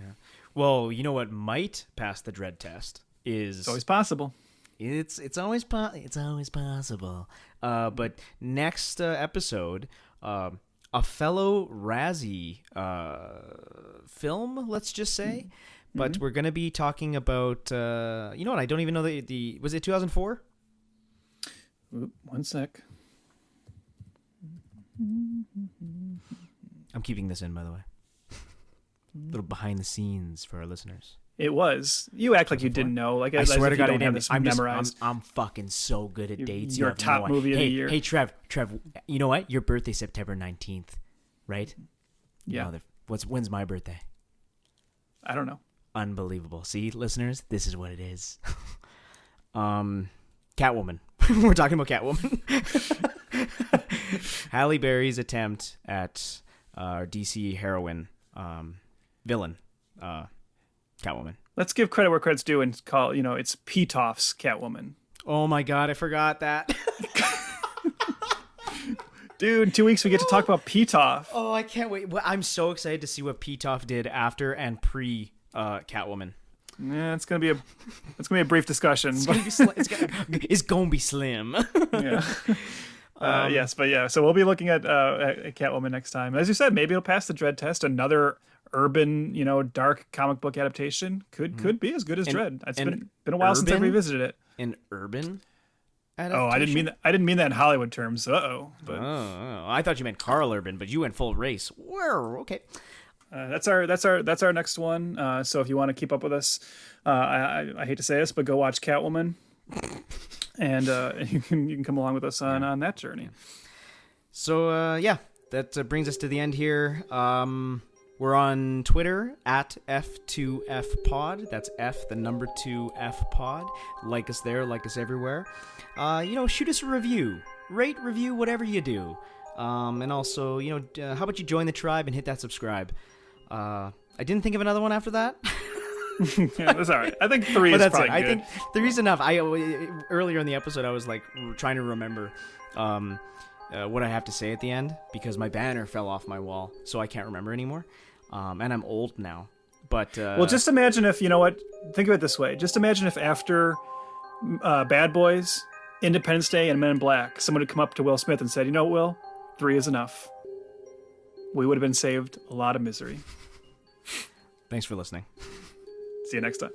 Yeah. Well, you know what might pass the Dredd test is... It's always possible. It's always possible. But next episode, a fellow Razzie film, let's just say. But we're going to be talking about... you know what? I don't even know the... Was it 2004? One sec. I'm keeping this in, by the way. Little behind the scenes for our listeners. It was. You act like you didn't know. Like I swear to God, I have this memorized. I'm fucking so good at dates. Your top movie of the year. Hey, Trev. You know what? Your birthday's September 19th, right? Yeah. When's my birthday? I don't know. Unbelievable. See, listeners, this is what it is. Catwoman. We're talking about Catwoman. Halle Berry's attempt at DC heroine. Villain, Catwoman. Let's give credit where credit's due and call, it's Petoff's Catwoman. Oh my God, I forgot that. Dude, in 2 weeks we get to talk about Petoff. Oh, I can't wait. Well, I'm so excited to see what Petoff did after and pre Catwoman. Yeah, it's gonna be a brief discussion. It's gonna be slim. Yeah. So we'll be looking at Catwoman next time. As you said, maybe it'll pass the Dredd test. Another urban, dark comic book adaptation could be as good as Dredd. It's been a while since I revisited it. An urban adaptation? Oh, I didn't mean that in Hollywood terms. But I thought you meant Carl Urban, but you went full race. Whoa, okay. That's our next one. So if you want to keep up with us, I hate to say this, but go watch Catwoman. And you can come along with us on that journey. So that brings us to the end here. We're on Twitter at F2FPod. That's F, the number 2F pod. Like us there, like us everywhere. Shoot us a review, rate, review, whatever you do. And also, how about you join the tribe and hit that subscribe? I didn't think of another one after that. Yeah, that's all right. I think 3 is probably good. I think 3 is enough. Earlier in the episode, I was like trying to remember what I have to say at the end because my banner fell off my wall, so I can't remember anymore. And I'm old now. But well, just imagine if, think of it this way. Just imagine if after Bad Boys, Independence Day, and Men in Black, someone had come up to Will Smith and said, Will, 3 is enough. We would have been saved a lot of misery. Thanks for listening. See you next time.